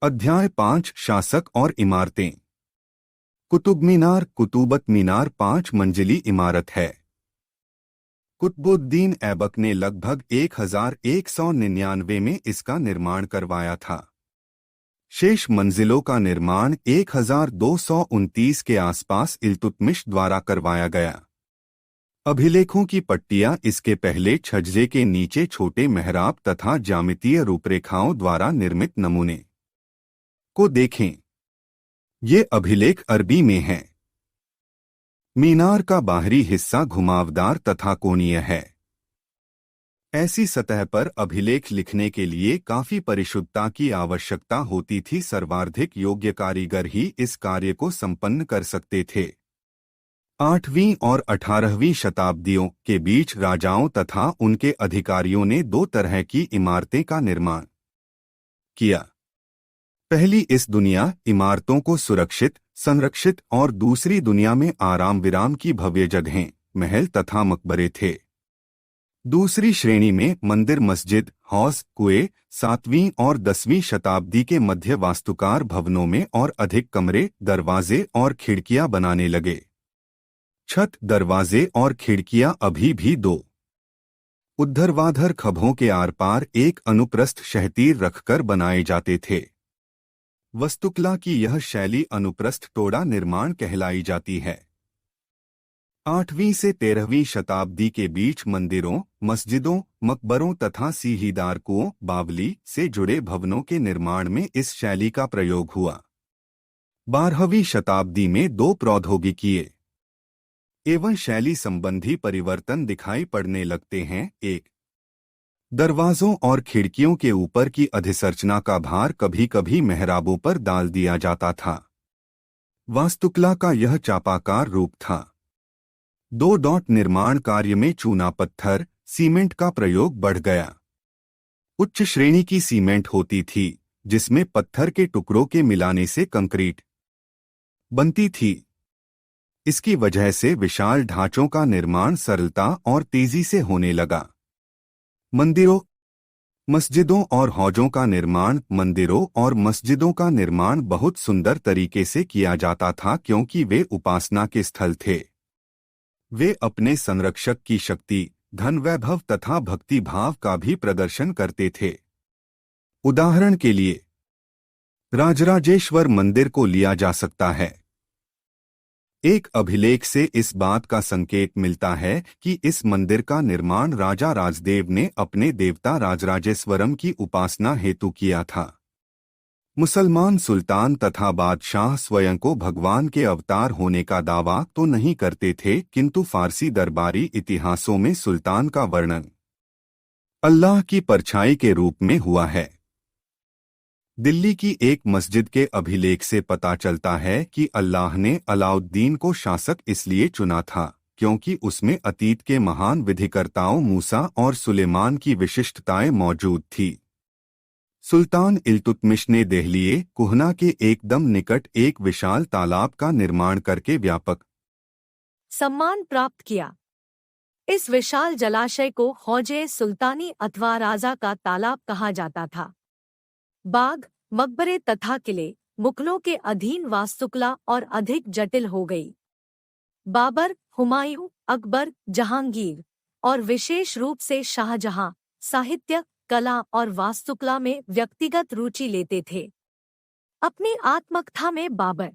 B: अध्याय 5 शासक और इमारतें। कुतुब मीनार कुतुबत मीनार 5 मंजिली इमारत है। कुतुबुद्दीन ऐबक ने लगभग 1199 में इसका निर्माण करवाया था। शेष मंजिलों का निर्माण 1229 के आसपास इल्तुतमिश द्वारा करवाया गया। अभिलेखों की पट्टियां इसके पहले छज्जे के नीचे छोटे मेहराब तथा ज्यामितीय रूपरेखाओं द्वारा निर्मित नमूने को देखें। ये अभिलेख अरबी में हैं। मीनार का बाहरी हिस्सा घुमावदार तथा कोणीय है। ऐसी सतह पर अभिलेख लिखने के लिए काफी परिशुद्धता की आवश्यकता होती थी। सर्वाधिक योग्य कारीगर ही इस कार्य को संपन्न कर सकते थे। 8वीं और 18वीं शताब्दियों के बीच राजाओं तथा उनके अधिकारियों ने 2 तरह की इमारतें का निर्माण किया। पहली इस दुनिया इमारतों को सुरक्षित, संरक्षित और दूसरी दुनिया में आराम विराम की भव्य जगहें, महल तथा मकबरे थे। दूसरी श्रेणी में मंदिर, मस्जिद, हौज, कुएं 7वीं और 10वीं शताब्दी के मध्य वास्तुकार भवनों में और अधिक कमरे, दरवाजे और खिड़कियां बनाने लगे। छत, दरवाजे और खिड़कियां अभी भी दो ऊर्ध्वाधर खंभों के आर पार एक अनुप्रस्थ क्षैतिज रखकर बनाए जाते थे। वास्तुकला की यह शैली अनुप्रस्थ टोड़ा निर्माण कहलाई जाती है। 8वीं से 13वीं शताब्दी के बीच मंदिरों, मस्जिदों, मकबरों तथा सीढ़ीदार कुओं, बावली से जुड़े भवनों के निर्माण में इस शैली का प्रयोग हुआ। 12वीं शताब्दी में दो प्रौद्योगिकीय एवं शैली संबंधी परिवर्तन दिखाई पड़ने लगते हैं। एक, दरवाजों और खिड़कियों के ऊपर की अधिसंरचना का भार कभी कभी मेहराबों पर डाल दिया जाता था। वास्तुकला का यह चापाकार रूप था। 2 निर्माण कार्य में चूना पत्थर, सीमेंट का प्रयोग बढ़ गया। उच्च श्रेणी की सीमेंट होती थी जिसमें पत्थर के टुकड़ों के मिलाने से कंक्रीट बनती थी। इसकी वजह से विशाल ढांचों का निर्माण सरलता और तेजी से होने लगा। मंदिरों, मस्जिदों और हौजों का निर्माण मंदिरों और मस्जिदों का निर्माण बहुत सुंदर तरीके से किया जाता था क्योंकि वे उपासना के स्थल थे। वे अपने संरक्षक की शक्ति, धन वैभव तथा भक्ति भाव का भी प्रदर्शन करते थे। उदाहरण के लिए राजराजेश्वर मंदिर को लिया जा सकता है। एक अभिलेख से इस बात का संकेत मिलता है कि इस मंदिर का निर्माण राजा राजदेव ने अपने देवता राजराजेश्वरम की उपासना हेतु किया था। मुसलमान सुल्तान तथा बादशाह स्वयं को भगवान के अवतार होने का दावा तो नहीं करते थे, किंतु फारसी दरबारी इतिहासों में सुल्तान का वर्णन अल्लाह की परछाई के रूप में हुआ है। दिल्ली की एक मस्जिद के अभिलेख से पता चलता है कि अल्लाह ने अलाउद्दीन को शासक इसलिए चुना था क्योंकि उसमें अतीत के महान विधिकर्ताओं मूसा और सुलेमान की विशिष्टताएं मौजूद थी। सुल्तान इल्तुतमिश ने देहलिए कुहना के एकदम निकट एक विशाल तालाब का निर्माण करके व्यापक
C: सम्मान प्राप्त किया। इस विशाल जलाशय को हौजे सुल्तानी अथवा राजा का तालाब कहा जाता था। बाग, मकबरे तथा किले मुगलों के अधीन वास्तुकला और अधिक जटिल हो गई। बाबर, हुमायूं, अकबर, जहांगीर और विशेष रूप से शाहजहां साहित्य, कला और वास्तुकला में व्यक्तिगत रुचि लेते थे। अपनी आत्मकथा में बाबर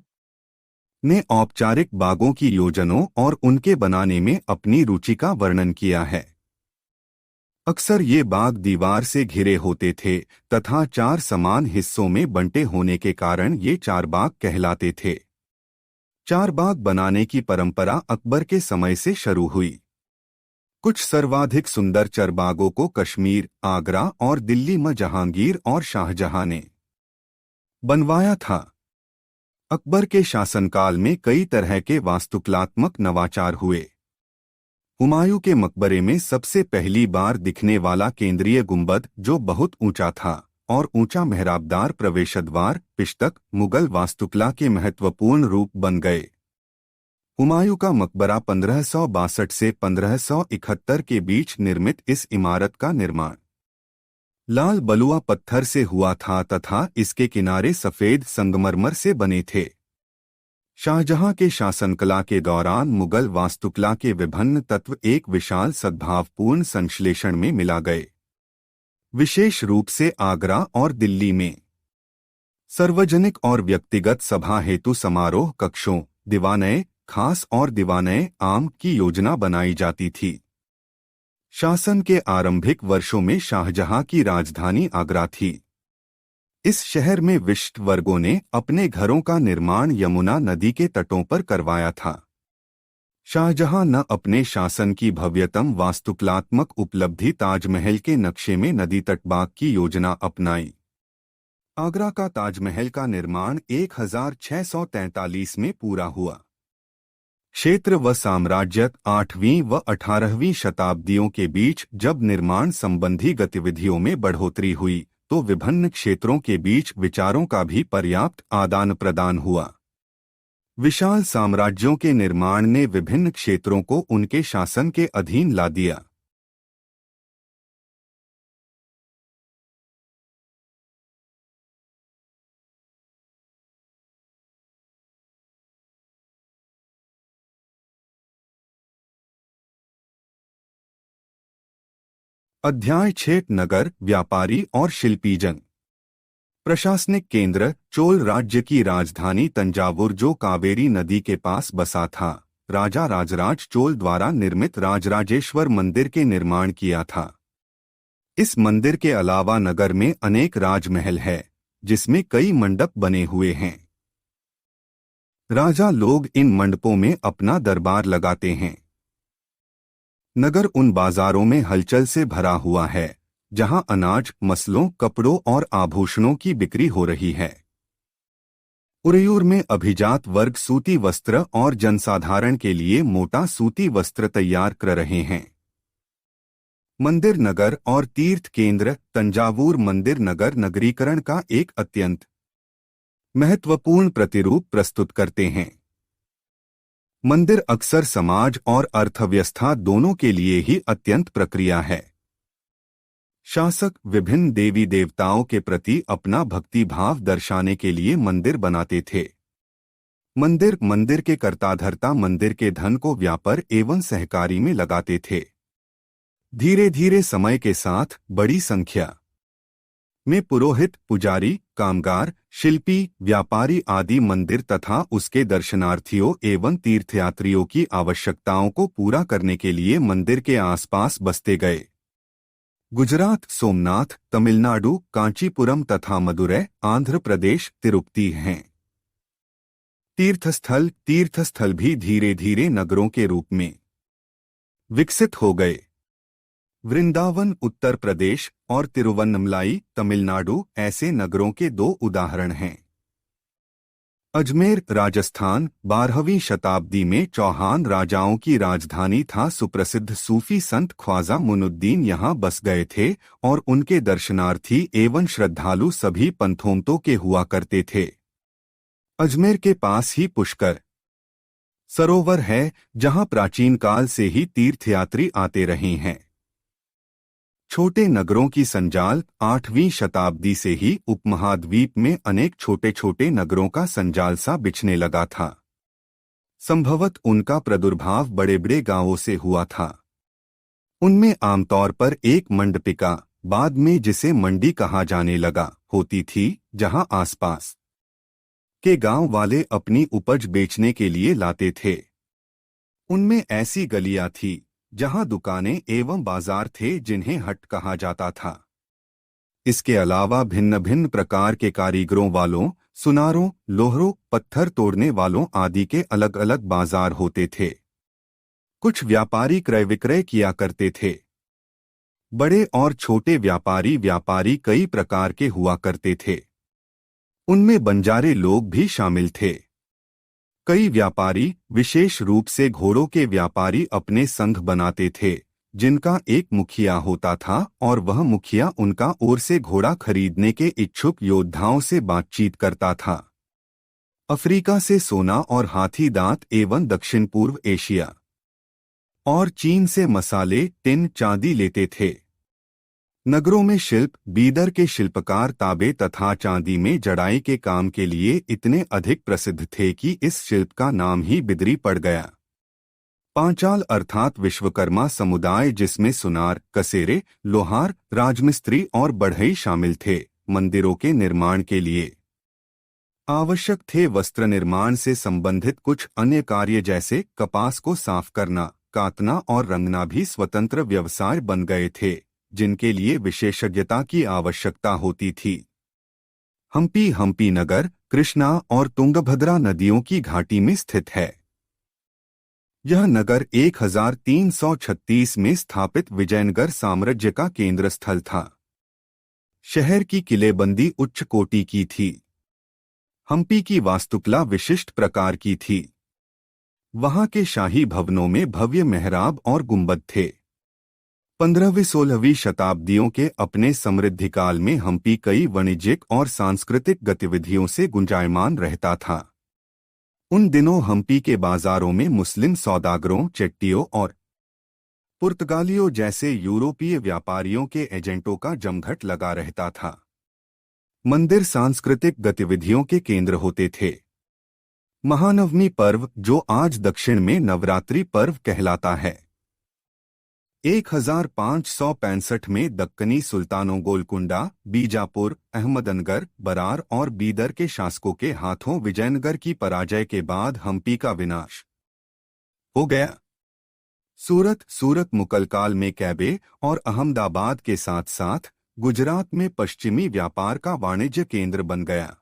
B: ने औपचारिक बागों की योजनाओं और उनके बनाने में अपनी रुचि का वर्णन किया है। अक्सर ये बाग दीवार से घिरे होते थे तथा 4 समान हिस्सों में बंटे होने के कारण ये चारबाग कहलाते थे। चारबाग बनाने की परंपरा अकबर के समय से शुरू हुई। कुछ सर्वाधिक सुंदर चरबागों को कश्मीर, आगरा और दिल्ली में जहांगीर और शाहजहां ने बनवाया था। अकबर के शासनकाल में कई तरह के वास्तुकलात्मक नवाचार हुए। हुमायूं के मकबरे में सबसे पहली बार दिखने वाला केंद्रीय गुंबद, जो बहुत ऊंचा था, और ऊंचा मेहराबदार प्रवेशद्वार पिश्तक मुगल वास्तुकला के महत्वपूर्ण रूप बन गए। हुमायूं का मकबरा 1562 से 1571 के बीच निर्मित इस इमारत का निर्माण लाल बलुआ पत्थर से हुआ था तथा इसके किनारे सफेद संगमरमर से बने थे। शाहजहां के शासनकला के दौरान मुगल वास्तुकला के विभिन्न तत्व एक विशाल सद्भावपूर्ण संश्लेषण में मिला गए। विशेष रूप से आगरा और दिल्ली में सार्वजनिक और व्यक्तिगत सभा हेतु समारोह कक्षों, दीवानए खास और दीवानए आम की योजना बनाई जाती थी। शासन के आरंभिक वर्षों में शाहजहां की राजधानी आगरा थी। इस शहर में विशिष्ट वर्गों ने अपने घरों का निर्माण यमुना नदी के तटों पर करवाया था। शाहजहां न अपने शासन की भव्यतम वास्तुकलात्मक उपलब्धि ताजमहल के नक्शे में नदी तट बाग की योजना अपनाई। आगरा का ताजमहल का निर्माण 1643 में पूरा हुआ। क्षेत्र व साम्राज्य 8वीं व 18वीं शताब्दियों के बीच जब निर्माण संबंधी गतिविधियों में बढ़ोतरी हुई तो विभिन्न क्षेत्रों के बीच विचारों का भी पर्याप्त आदान प्रदान हुआ। विशाल साम्राज्यों के निर्माण ने विभिन्न क्षेत्रों को उनके शासन के अधीन ला दिया। अध्याय 6 नगर, व्यापारी और शिल्पीजन। प्रशासनिक केंद्र। चोल राज्य की राजधानी तंजावुर, जो कावेरी नदी के पास बसा था, राजा राजराज चोल द्वारा निर्मित राजराजेश्वर मंदिर के निर्माण किया था। इस मंदिर के अलावा नगर में अनेक राजमहल है, जिसमें कई मंडप बने हुए हैं। राजा लोग इन मंडपों में अपना दरबार लगाते हैं। नगर उन बाजारों में हलचल से भरा हुआ है जहां अनाज, मसलों, कपड़ों और आभूषणों की बिक्री हो रही है। उरयूर में अभिजात वर्ग सूती वस्त्र और जनसाधारण के लिए मोटा सूती वस्त्र तैयार कर रहे हैं। मंदिर नगर और तीर्थ केंद्र। तंजावुर मंदिर नगर नगरीकरण का एक अत्यंत महत्वपूर्ण प्रतिरूप प्रस्तुत करते हैं। मंदिर अक्सर समाज और अर्थव्यवस्था दोनों के लिए ही अत्यंत प्रक्रिया है। शासक विभिन्न देवी देवताओं के प्रति अपना भक्ति भाव दर्शाने के लिए मंदिर बनाते थे। मंदिर के कर्ताधर्ता मंदिर के धन को व्यापार एवं सहकारी में लगाते थे। धीरे धीरे समय के साथ बड़ी संख्या में पुरोहित, पुजारी, कामगार, शिल्पी, व्यापारी आदि मंदिर तथा उसके दर्शनार्थियों एवं तीर्थयात्रियों की आवश्यकताओं को पूरा करने के लिए मंदिर के आसपास बसते गए। गुजरात, सोमनाथ, तमिलनाडु, कांचीपुरम तथा मदुरै, आंध्र प्रदेश, तिरुपति हैं। तीर्थस्थल भी धीरे धीरे नगरों के रूप में विकसित हो गए। वृंदावन उत्तर प्रदेश और तिरुवन्नमलाई तमिलनाडु ऐसे नगरों के दो उदाहरण हैं। अजमेर राजस्थान 12वीं शताब्दी में चौहान राजाओं की राजधानी था। सुप्रसिद्ध सूफी संत ख्वाजा मुइनुद्दीन यहाँ बस गए थे और उनके दर्शनार्थी एवं श्रद्धालु सभी पंथों के हुआ करते थे। अजमेर के पास ही पुष्कर सरोवर है, जहाँ प्राचीन काल से ही तीर्थयात्री आते रहे हैं। छोटे नगरों की संजाल 8वीं शताब्दी से ही उपमहाद्वीप में अनेक छोटे छोटे नगरों का संजाल सा बिछने लगा था। संभवत उनका प्रादुर्भाव बड़े बड़े गांवों से हुआ था। उनमें आमतौर पर एक मंडपिका, बाद में जिसे मंडी कहा जाने लगा, होती थी, जहां आसपास के गांव वाले अपनी उपज बेचने के लिए लाते थे। उनमें ऐसी गलियां थी जहां दुकानें एवं बाजार थे जिन्हें हट कहा जाता था। इसके अलावा भिन्न भिन्न प्रकार के कारीगरों वालों, सुनारों, लोहरों, पत्थर तोड़ने वालों आदि के अलग अलग बाजार होते थे। कुछ व्यापारी क्रय विक्रय किया करते थे। बड़े और छोटे व्यापारी कई प्रकार के हुआ करते थे। उनमें बंजारे लोग भी शामिल थे। कई व्यापारी, विशेष रूप से घोड़ों के व्यापारी, अपने संघ बनाते थे जिनका एक मुखिया होता था और वह मुखिया उनका ओर से घोड़ा खरीदने के इच्छुक योद्धाओं से बातचीत करता था। अफ्रीका से सोना और हाथी दांत एवं दक्षिण पूर्व एशिया और चीन से मसाले, टिन, चांदी लेते थे। नगरों में शिल्प, बीदर के शिल्पकार तांबे तथा चांदी में जड़ाई के काम के लिए इतने अधिक प्रसिद्ध थे कि इस शिल्प का नाम ही बिदरी पड़ गया। पांचाल अर्थात विश्वकर्मा समुदाय, जिसमें सुनार, कसेरे, लोहार, राजमिस्त्री और बढ़ई शामिल थे, मंदिरों के निर्माण के लिए आवश्यक थे। वस्त्र निर्माण से संबंधित कुछ अन्य कार्य जैसे कपास को साफ करना, कातना और रंगना भी स्वतंत्र व्यवसाय बन गए थे, जिनके लिए विशेषज्ञता की आवश्यकता होती थी। हम्पी नगर कृष्णा और तुंगभद्रा नदियों की घाटी में स्थित है। यह नगर 1336 में स्थापित विजयनगर साम्राज्य का केंद्र स्थल था। शहर की किलेबंदी उच्च कोटि की थी। हम्पी की वास्तुकला विशिष्ट प्रकार की थी। वहां के शाही भवनों में भव्य मेहराब और गुंबद थे। 15वीं-16वीं शताब्दियों के अपने समृद्धिकाल में हम्पी कई वाणिज्यिक और सांस्कृतिक गतिविधियों से गुंजायमान रहता था। उन दिनों हम्पी के बाजारों में मुस्लिम सौदागरों, चेट्टियों और पुर्तगालियों जैसे यूरोपीय व्यापारियों के एजेंटों का जमघट लगा रहता था। मंदिर सांस्कृतिक गतिविधियों के केंद्र होते थे। महानवमी पर्व, जो आज दक्षिण में नवरात्रि पर्व कहलाता है, 1565 में दक्कनी सुल्तानों गोलकुंडा, बीजापुर, अहमदनगर, बरार और बीदर के शासकों के हाथों विजयनगर की पराजय के बाद हम्पी का विनाश हो गया। सूरत मुगलकाल में कैबे और अहमदाबाद के साथ साथ गुजरात में पश्चिमी व्यापार का वाणिज्य केंद्र बन गया।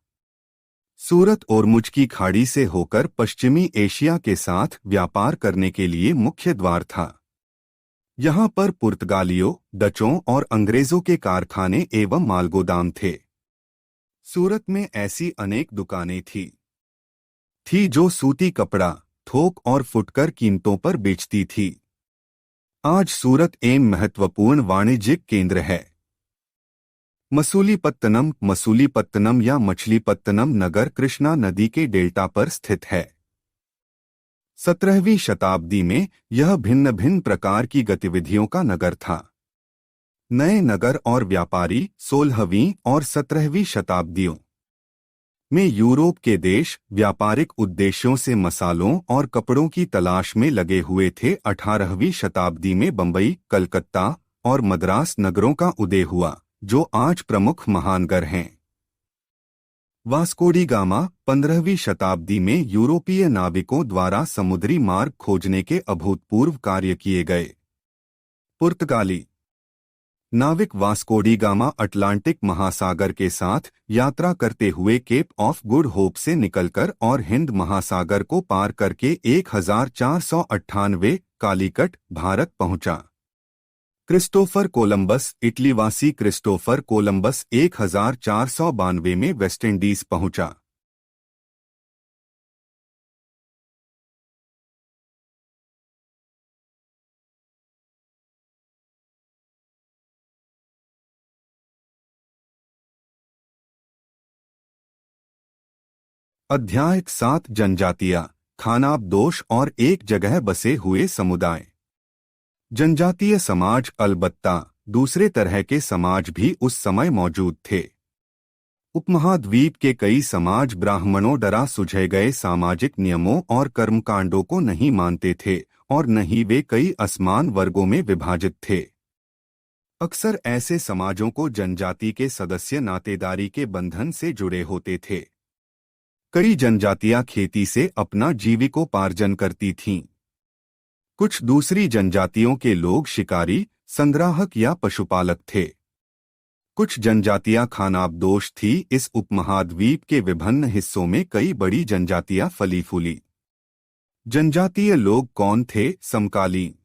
B: सूरत ओरमुज की खाड़ी से होकर पश्चिमी एशिया के साथ व्यापार करने के लिए मुख्य द्वार था। यहाँ पर पुर्तगालियों, डचों और अंग्रेजों के कारखाने एवं मालगोदाम थे। सूरत में ऐसी अनेक दुकानें थी जो सूती कपड़ा, थोक और फुटकर कीमतों पर बेचती थी। आज सूरत एक महत्वपूर्ण वाणिज्यिक केंद्र है। मसूलीपत्तनम या मछलीपत्तनम नगर कृष्णा नदी के डेल्टा पर स्थित है। 17वीं शताब्दी में यह भिन्न भिन्न प्रकार की गतिविधियों का नगर था। नए नगर और व्यापारी 16वीं और 17वीं शताब्दियों में यूरोप के देश व्यापारिक उद्देश्यों से मसालों और कपड़ों की तलाश में लगे हुए थे। 18वीं शताब्दी में बंबई, कलकत्ता और मद्रास नगरों का उदय हुआ, जो आज प्रमुख महानगर हैं। वास्को डी गामा 15वीं शताब्दी में यूरोपीय नाविकों द्वारा समुद्री मार्ग खोजने के अभूतपूर्व कार्य किए गए। पुर्तगाली नाविक वास्को डी गामा अटलांटिक महासागर के साथ यात्रा करते हुए केप ऑफ गुड होप से निकलकर और हिंद महासागर को पार करके 1498 कालीकट, भारत पहुंचा। क्रिस्टोफर कोलंबस इटलीवासी क्रिस्टोफर कोलंबस 1492 में वेस्टइंडीज पहुंचा। अध्याय 7 जनजातियां, खानाबदोश और एक जगह बसे हुए समुदाय। जनजातीय समाज, अलबत्ता दूसरे तरह के समाज भी उस समय मौजूद थे। उपमहाद्वीप के कई समाज ब्राह्मणों द्वारा सुझाए गए सामाजिक नियमों और कर्मकांडों को नहीं मानते थे और न ही वे कई असमान वर्गों में विभाजित थे। अक्सर ऐसे समाजों को जनजाति के सदस्य नातेदारी के बंधन से जुड़े होते थे। कई जनजातियां खेती से अपना जीविकोपार्जन करती थीं। कुछ दूसरी जनजातियों के लोग शिकारी, संग्राहक या पशुपालक थे। कुछ जनजातियां खानाबदोश थी। इस उपमहाद्वीप के विभिन्न हिस्सों में कई बड़ी जनजातियां फली फूली। जनजातीय लोग कौन थे? समकालीन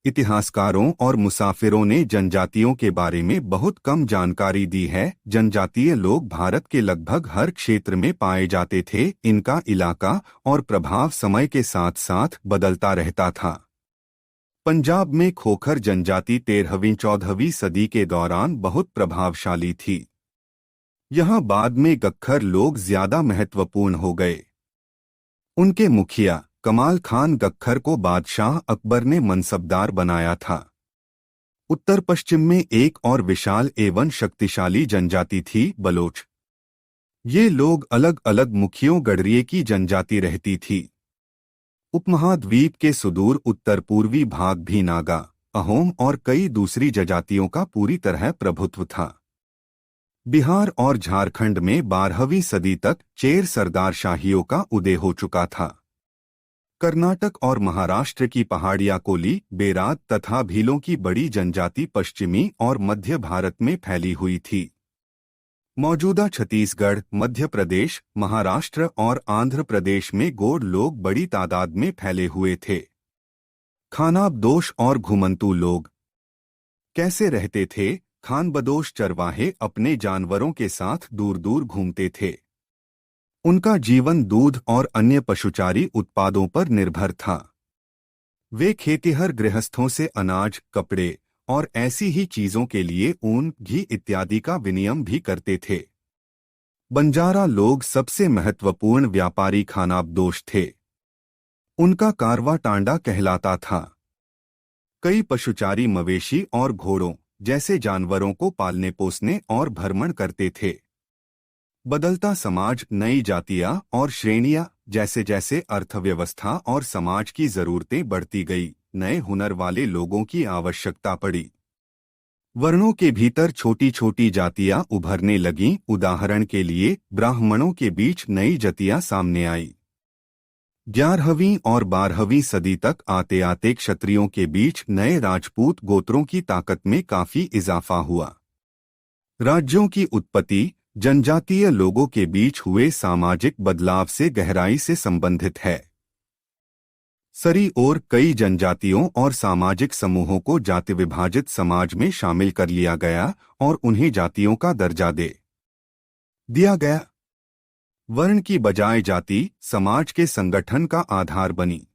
B: इतिहासकारों और मुसाफिरों ने जनजातियों के बारे में बहुत कम जानकारी दी है। जनजातीय लोग भारत के लगभग हर क्षेत्र में पाए जाते थे। इनका इलाका और प्रभाव समय के साथ साथ बदलता रहता था। पंजाब में खोखर जनजाति 13वीं-14वीं सदी के दौरान बहुत प्रभावशाली थी। यहाँ बाद में गख्खर लोग ज्यादा महत्वपूर्ण हो गए। उनके मुखिया कमाल खान गख्खर को बादशाह अकबर ने मनसबदार बनाया था। उत्तर पश्चिम में एक और विशाल एवं शक्तिशाली जनजाति थी, बलोच। ये लोग अलग अलग मुखियों गडरिये की जनजाति रहती थी। उपमहाद्वीप के सुदूर उत्तर पूर्वी भाग भी नागा, अहोम और कई दूसरी जनजातियों का पूरी तरह प्रभुत्व था। बिहार और झारखंड में 12वीं सदी तक चेर सरदारशाहियों का उदय हो चुका था। कर्नाटक और महाराष्ट्र की पहाड़िया कोली, बेरात तथा भीलों की बड़ी जनजाति पश्चिमी और मध्य भारत में फैली हुई थी। मौजूदा छत्तीसगढ़, मध्य प्रदेश, महाराष्ट्र और आंध्र प्रदेश में गोंड लोग बड़ी तादाद में फैले हुए थे। खानाबदोश और घुमंतू लोग कैसे रहते थे? खानबदोश चरवाहे अपने जानवरों के साथ दूर दूर घूमते थे। उनका जीवन दूध और अन्य पशुचारी उत्पादों पर निर्भर था। वे खेतिहर गृहस्थों से अनाज, कपड़े और ऐसी ही चीजों के लिए ऊन, घी इत्यादि का विनिमय भी करते थे। बंजारा लोग सबसे महत्वपूर्ण व्यापारी खानाबदोश थे। उनका कारवा टांडा कहलाता था। कई पशुचारी मवेशी और घोड़ों जैसे जानवरों को पालने पोसने और भ्रमण करते थे। बदलता समाज, नई जातियां और श्रेणियां, जैसे जैसे अर्थव्यवस्था और समाज की जरूरतें बढ़ती गई, नए हुनर वाले लोगों की आवश्यकता पड़ी। वर्णों के भीतर छोटी छोटी जातियां उभरने लगीं। उदाहरण के लिए ब्राह्मणों के बीच नई जातियां सामने आई। 11वीं और 12वीं सदी तक आते आते क्षत्रियों के बीच नए राजपूत गोत्रों की ताकत में काफी इजाफा हुआ। राज्यों की उत्पत्ति जनजातीय लोगों के बीच हुए सामाजिक बदलाव से गहराई से संबंधित है। सरी ओर कई जनजातियों और सामाजिक समूहों को जाति विभाजित समाज में शामिल कर लिया गया और उन्हें जातियों का दर्जा दे दिया गया। वर्ण की बजाय जाति समाज के संगठन का आधार बनी।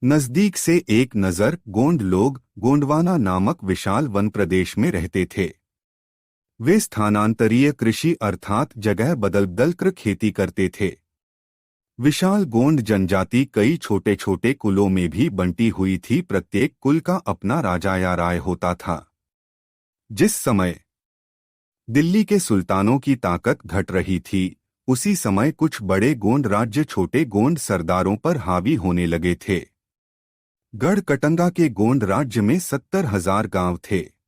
B: नजदीक से एक नजर, गोंड लोग गोंडवाना नामक विशाल वन प्रदेश में रहते थे। वे स्थानांतरीय कृषि अर्थात जगह बदल बदल कर खेती करते थे। विशाल गोंड जनजाति कई छोटे छोटे कुलों में भी बंटी हुई थी। प्रत्येक कुल का अपना राजा या राय होता था। जिस समय दिल्ली के सुल्तानों की ताकत घट रही थी, उसी समय कुछ बड़े गोंड राज्य छोटे गोंड सरदारों पर हावी होने लगे थे। गढ़कटंगा के गोंड राज्य में 70,000 गांव थे।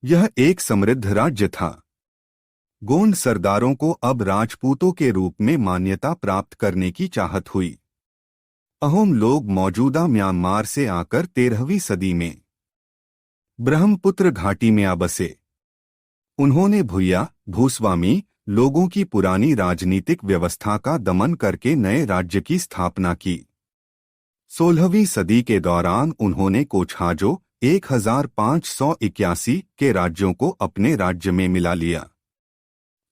B: यह एक समृद्ध राज्य था। गोंड सरदारों को अब राजपूतों के रूप में मान्यता प्राप्त करने की चाहत हुई। अहोम लोग मौजूदा म्यांमार से आकर 13वीं सदी में ब्रह्मपुत्र घाटी में आ बसे। उन्होंने भूया, भूस्वामी लोगों की पुरानी राजनीतिक व्यवस्था का दमन करके नए राज्य की स्थापना की। 16वीं सदी के दौरान उन्होंने कोछाजो 1581 के राज्यों को अपने राज्य में मिला लिया।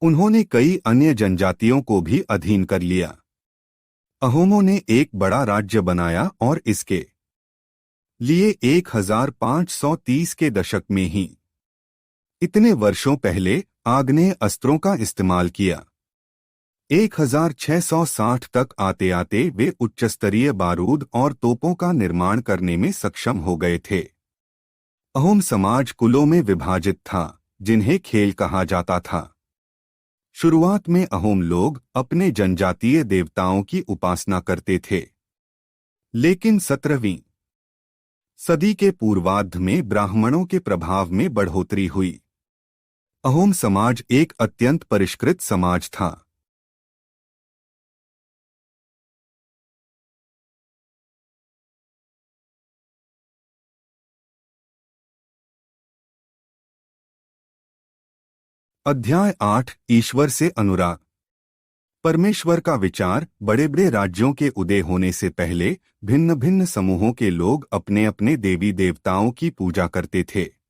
B: उन्होंने कई अन्य जनजातियों को भी अधीन कर लिया। अहोमों ने एक बड़ा राज्य बनाया और इसके लिए 1530 के दशक में ही इतने वर्षों पहले आग्नेय अस्त्रों का इस्तेमाल किया। 1660 तक आते आते वे उच्चस्तरीय बारूद और तोपों का निर्माण करने में सक्षम हो गए थे। अहोम समाज कुलों में विभाजित था, जिन्हें खेल कहा जाता था। शुरुआत में अहोम लोग अपने जनजातीय देवताओं की उपासना करते थे, लेकिन 17वीं सदी के पूर्वार्ध में ब्राह्मणों के प्रभाव में बढ़ोतरी हुई। अहोम समाज एक अत्यंत परिष्कृत समाज था। अध्याय 8 ईश्वर से अनुराग। परमेश्वर का विचार। बड़े बड़े राज्यों के उदय होने से पहले भिन्न भिन्न समूहों के लोग अपने अपने देवी देवताओं की पूजा करते थे।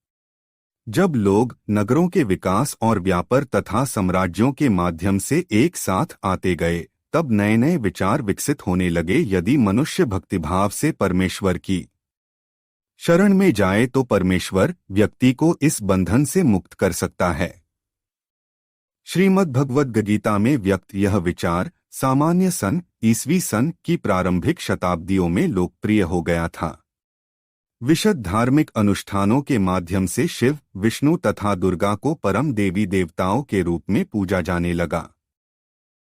B: जब लोग नगरों के विकास और व्यापार तथा साम्राज्यों के माध्यम से एक साथ आते गए, तब नए नए विचार विकसित होने लगे। यदि मनुष्य भक्तिभाव से परमेश्वर की शरण में जाए तो परमेश्वर व्यक्ति को इस बंधन से मुक्त कर सकता है। श्रीमद् भगवद गीता में व्यक्त यह विचार सामान्य सन ईस्वी सन की प्रारंभिक शताब्दियों में लोकप्रिय हो गया था। विशद धार्मिक अनुष्ठानों के माध्यम से शिव, विष्णु तथा दुर्गा को परम देवी देवताओं के रूप में पूजा जाने लगा।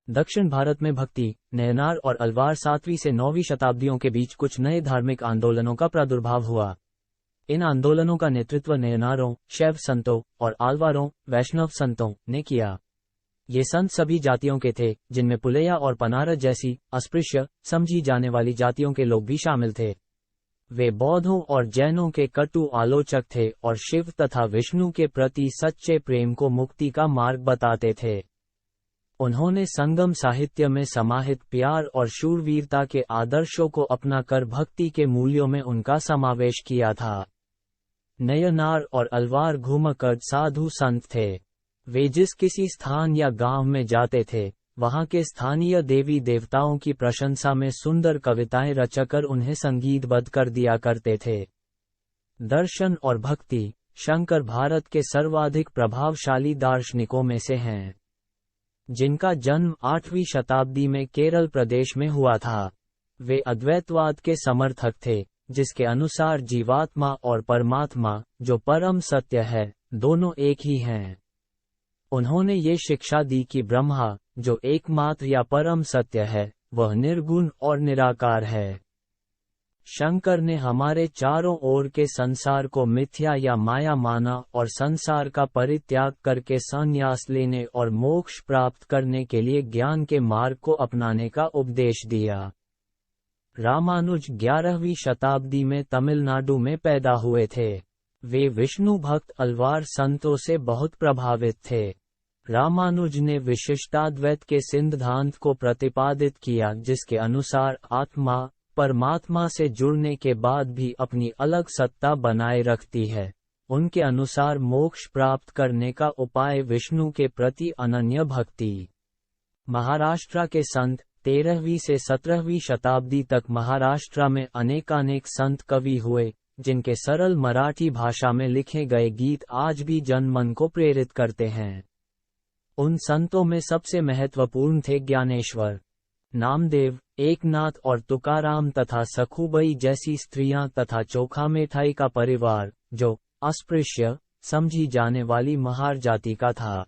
A: दक्षिण भारत में भक्ति, नयनार और अलवार 7वीं से 9वीं शताब्दियों के बीच कुछ नए धार्मिक आंदोलनों का प्रादुर्भाव हुआ। इन आंदोलनों का नेतृत्व नयनारों, शैव संतों और आलवारों, वैष्णव संतों ने किया। ये संत सभी जातियों के थे, जिनमें पुलैया और पनारस जैसी अस्पृश्य समझी जाने वाली जातियों के लोग भी शामिल थे। वे बौद्धों और जैनों के कटु आलोचक थे और शिव तथा विष्णु के प्रति सच्चे प्रेम को मुक्ति का मार्ग बताते थे। उन्होंने संगम साहित्य में समाहित प्यार और शूरवीरता के आदर्शों को अपनाकर भक्ति के मूल्यों में उनका समावेश किया था। नयनार और अलवार घुमक्कड़ साधु संत थे। वे जिस किसी स्थान या गांव में जाते थे, वहाँ के स्थानीय देवी देवताओं की प्रशंसा में सुंदर कविताएं रचकर उन्हें संगीतबद्ध कर दिया करते थे। दर्शन और भक्ति। शंकर भारत के सर्वाधिक प्रभावशाली दार्शनिकों में से हैं, जिनका जन्म 8वीं शताब्दी में केरल प्रदेश में हुआ था। वे अद्वैतवाद के समर्थक थे, जिसके अनुसार जीवात्मा और परमात्मा, जो परम सत्य है, दोनों एक ही हैं। उन्होंने ये शिक्षा दी कि ब्रह्मा, जो एकमात्र या परम सत्य है, वह निर्गुण और निराकार है। शंकर ने हमारे चारों ओर के संसार को मिथ्या या माया माना और संसार का परित्याग करके संन्यास लेने और मोक्ष प्राप्त करने के लिए ज्ञान के मार्ग को अपनाने का उपदेश दिया। रामानुज 11वीं शताब्दी में तमिलनाडु में पैदा हुए थे। वे विष्णु भक्त अल्वार संतों से बहुत प्रभावित थे। रामानुज ने विशिष्टाद्वैत के सिद्धांत को प्रतिपादित किया, जिसके अनुसार आत्मा परमात्मा से जुड़ने के बाद भी अपनी अलग सत्ता बनाए रखती है। उनके अनुसार मोक्ष प्राप्त करने का उपाय विष्णु के प्रति अनन्य भक्ति। महाराष्ट्र के संत 13वीं से 17वीं शताब्दी तक महाराष्ट्र में अनेकानेक संत कवि हुए, जिनके सरल मराठी भाषा में लिखे गए गीत आज भी जनमन को प्रेरित करते हैं। उन संतों में सबसे महत्वपूर्ण थे ज्ञानेश्वर, नामदेव, एकनाथ और तुकाराम तथा सखुबाई जैसी स्त्रियां तथा चोखा मिठाई का परिवार, जो अस्पृश्य समझी जाने वाली महार जाति का था।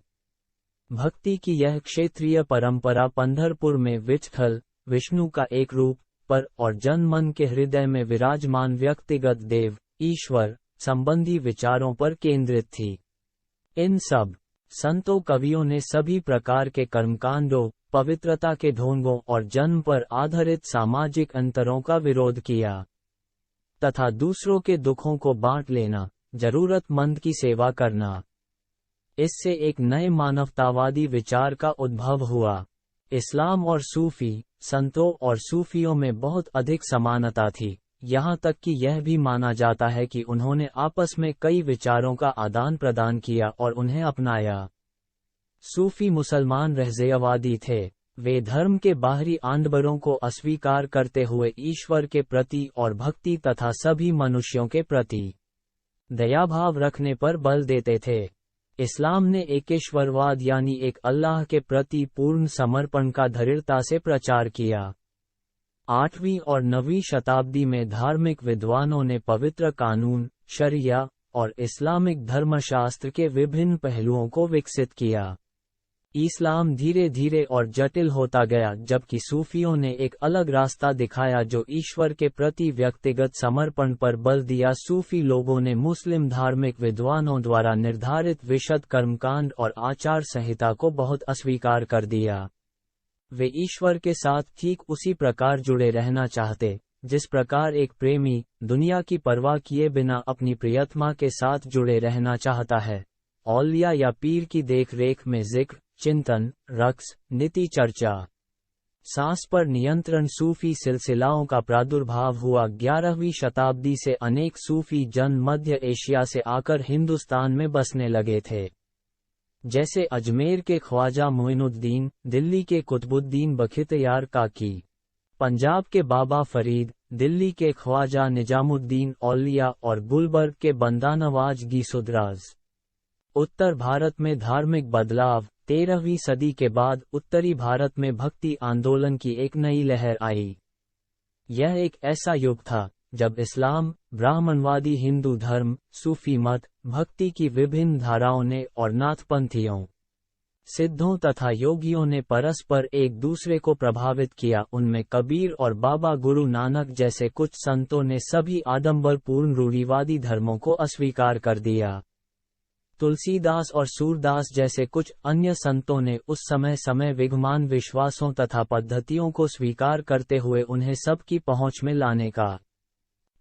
A: भक्ति की यह क्षेत्रीय परंपरा पंढरपुर में विठ्ठल, विष्णु का एक रूप पर और जनमन के हृदय में विराजमान व्यक्तिगत देव, ईश्वर संबंधी विचारों पर केंद्रित थी। इन सब संतों कवियों ने सभी प्रकार के कर्मकांडों, पवित्रता के ढोंगों और जन्म पर आधारित सामाजिक अंतरों का विरोध किया तथा दूसरों के दुखों को बांट लेना, जरूरतमंद की सेवा करना। इससे एक नए मानवतावादी विचार का उद्भव हुआ। इस्लाम और सूफी संतों और सूफियों में बहुत अधिक समानता थी, यहाँ तक कि यह भी माना जाता है कि उन्होंने आपस में कई विचारों का आदान प्रदान किया और उन्हें अपनाया। सूफी मुसलमान रहस्यवादी थे। वे धर्म के बाहरी आडंबरों को अस्वीकार करते हुए ईश्वर के प्रति और भक्ति तथा सभी मनुष्यों के प्रति दयाभाव रखने पर बल देते थे। इस्लाम ने एकेश्वरवाद यानी एक अल्लाह के प्रति पूर्ण समर्पण का दृढ़ता से प्रचार किया। 8वीं और 9वीं शताब्दी में धार्मिक विद्वानों ने पवित्र कानून, शरिया और इस्लामिक धर्मशास्त्र के विभिन्न पहलुओं को विकसित किया। इस्लाम धीरे धीरे और जटिल होता गया, जबकि सूफियों ने एक अलग रास्ता दिखाया जो ईश्वर के प्रति व्यक्तिगत समर्पण पर बल दिया। सूफी लोगों ने मुस्लिम धार्मिक विद्वानों द्वारा निर्धारित विशद कर्मकांड और आचार संहिता को बहुत अस्वीकार कर दिया। वे ईश्वर के साथ ठीक उसी प्रकार जुड़े रहना चाहते, जिस प्रकार एक प्रेमी दुनिया की परवाह किए बिना अपनी प्रियतमा के साथ जुड़े रहना चाहता है। औलिया या पीर की देख रेख में जिक्र, चिंतन, रक्स, नीति चर्चा, सांस पर नियंत्रण सूफी सिलसिलाओं का प्रादुर्भाव हुआ। 11वीं शताब्दी से अनेक सूफी जन मध्य एशिया से आकर हिंदुस्तान में बसने लगे थे, जैसे अजमेर के ख्वाजा मोइनुद्दीन, दिल्ली के कुतुबुद्दीन बख्तियार काकी, पंजाब के बाबा फरीद, दिल्ली के ख्वाजा निजामुद्दीन औलिया और गुलबर्ग के बंदा नवाज गीसुदराज। उत्तर भारत में धार्मिक बदलाव। 13वीं सदी के बाद उत्तरी भारत में भक्ति आंदोलन की एक नई लहर आई। यह एक ऐसा युग था जब इस्लाम, ब्राह्मणवादी हिंदू धर्म, सूफी मत, भक्ति की विभिन्न धाराओं ने और नाथपंथियों, सिद्धों तथा योगियों ने परस्पर एक दूसरे को प्रभावित किया। उनमें कबीर और बाबा गुरु नानक जैसे कुछ संतों ने सभी आडंबरपूर्ण रूढ़िवादी धर्मों को अस्वीकार कर दिया। तुलसीदास और सूरदास जैसे कुछ अन्य संतों ने उस समय विद्यमान विश्वासों तथा पद्धतियों को स्वीकार करते हुए उन्हें सबकी पहुंच में लाने का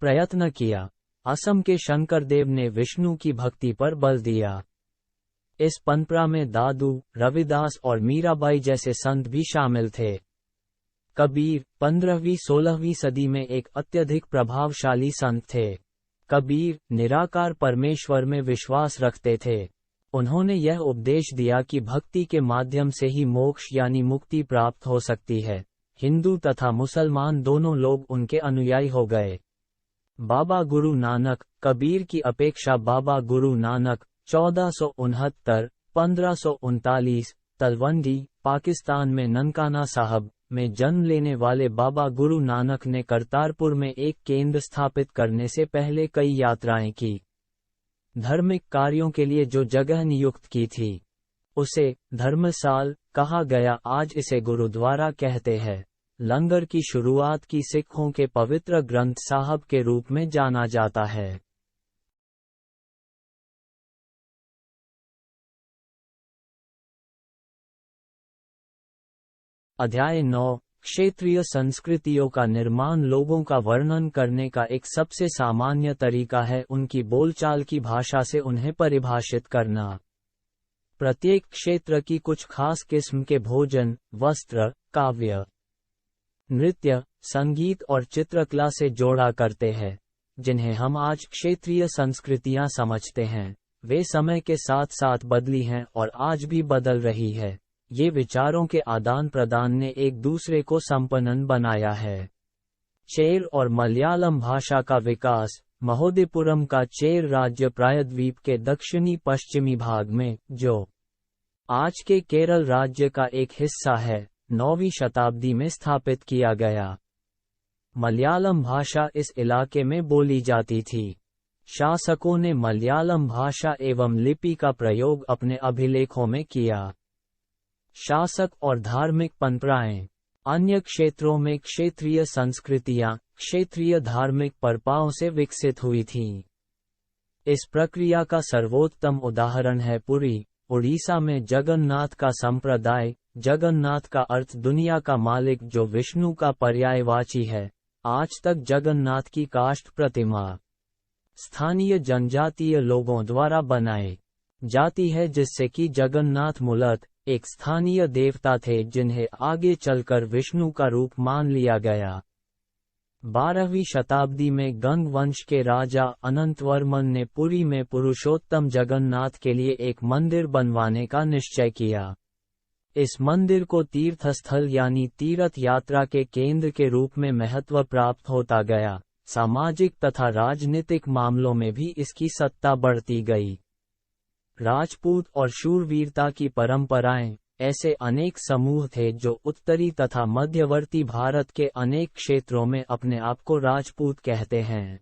A: प्रयत्न किया। असम के शंकरदेव ने विष्णु की भक्ति पर बल दिया। इस परंपरा में दादू, रविदास और मीराबाई जैसे संत भी शामिल थे। कबीर 15वीं-16वीं सदी में एक अत्यधिक प्रभावशाली संत थे। कबीर निराकार परमेश्वर में विश्वास रखते थे। उन्होंने यह उपदेश दिया कि भक्ति के माध्यम से ही मोक्ष यानी मुक्ति प्राप्त हो सकती है। हिंदू तथा मुसलमान दोनों लोग उनके अनुयायी हो गए। बाबा गुरु नानक, कबीर की अपेक्षा बाबा गुरु नानक 1469-1539, तलवंडी, पाकिस्तान में ननकाना साहब में जन्म लेने वाले बाबा गुरु नानक ने करतारपुर में एक केंद्र स्थापित करने से पहले कई यात्राएं की। धार्मिक कार्यों के लिए जो जगह नियुक्त की थी उसे धर्मसाल कहा गया। आज इसे गुरुद्वारा कहते हैं। लंगर की शुरुआत की सिखों के पवित्र ग्रंथ साहब के रूप में जाना जाता है। अध्याय 9, क्षेत्रीय संस्कृतियों का निर्माण। लोगों का वर्णन करने का एक सबसे सामान्य तरीका है उनकी बोलचाल की भाषा से उन्हें परिभाषित करना। प्रत्येक क्षेत्र की कुछ खास किस्म के भोजन, वस्त्र, काव्य, नृत्य, संगीत और चित्रकला से जोड़ा करते हैं, जिन्हें हम आज क्षेत्रीय संस्कृतियां समझते हैं। वे समय के साथ साथ बदली हैं और आज भी बदल रही है। ये विचारों के आदान प्रदान ने एक दूसरे को संपन्न बनाया है। चेर और मलयालम भाषा का विकास। महोदयपुरम का चेर राज्य प्रायद्वीप के दक्षिणी पश्चिमी भाग में, जो आज के केरल राज्य का एक हिस्सा है, 9वीं शताब्दी में स्थापित किया गया। मलयालम भाषा इस इलाके में बोली जाती थी। शासकों ने मलयालम भाषा एवं लिपि का प्रयोग अपने अभिलेखों में किया। शासक और धार्मिक परंपराएं। अन्य क्षेत्रों में क्षेत्रीय संस्कृतियां क्षेत्रीय धार्मिक परंपराओं से विकसित हुई थीं। इस प्रक्रिया का सर्वोत्तम उदाहरण है पुरी, उड़ीसा में जगन्नाथ का संप्रदाय। जगन्नाथ का अर्थ दुनिया का मालिक, जो विष्णु का पर्यायवाची है। आज तक जगन्नाथ की काष्ठ प्रतिमा स्थानीय जनजातीय लोगों द्वारा बनाई जाती है, जिससे कि जगन्नाथ मूलतः एक स्थानीय देवता थे जिन्हें आगे चलकर विष्णु का रूप मान लिया गया। 12वीं शताब्दी में गंग वंश के राजा अनंतवर्मन ने पुरी में पुरुषोत्तम जगन्नाथ के लिए एक मंदिर बनवाने का निश्चय किया। इस मंदिर को तीर्थस्थल यानी तीर्थ यात्रा के केंद्र के रूप में महत्व प्राप्त होता गया। सामाजिक तथा राजनीतिक मामलों में भी इसकी सत्ता बढ़ती गई। राजपूत और शूरवीरता की परंपराएं। ऐसे अनेक समूह थे जो उत्तरी तथा मध्यवर्ती भारत के अनेक क्षेत्रों में अपने आप को राजपूत कहते हैं।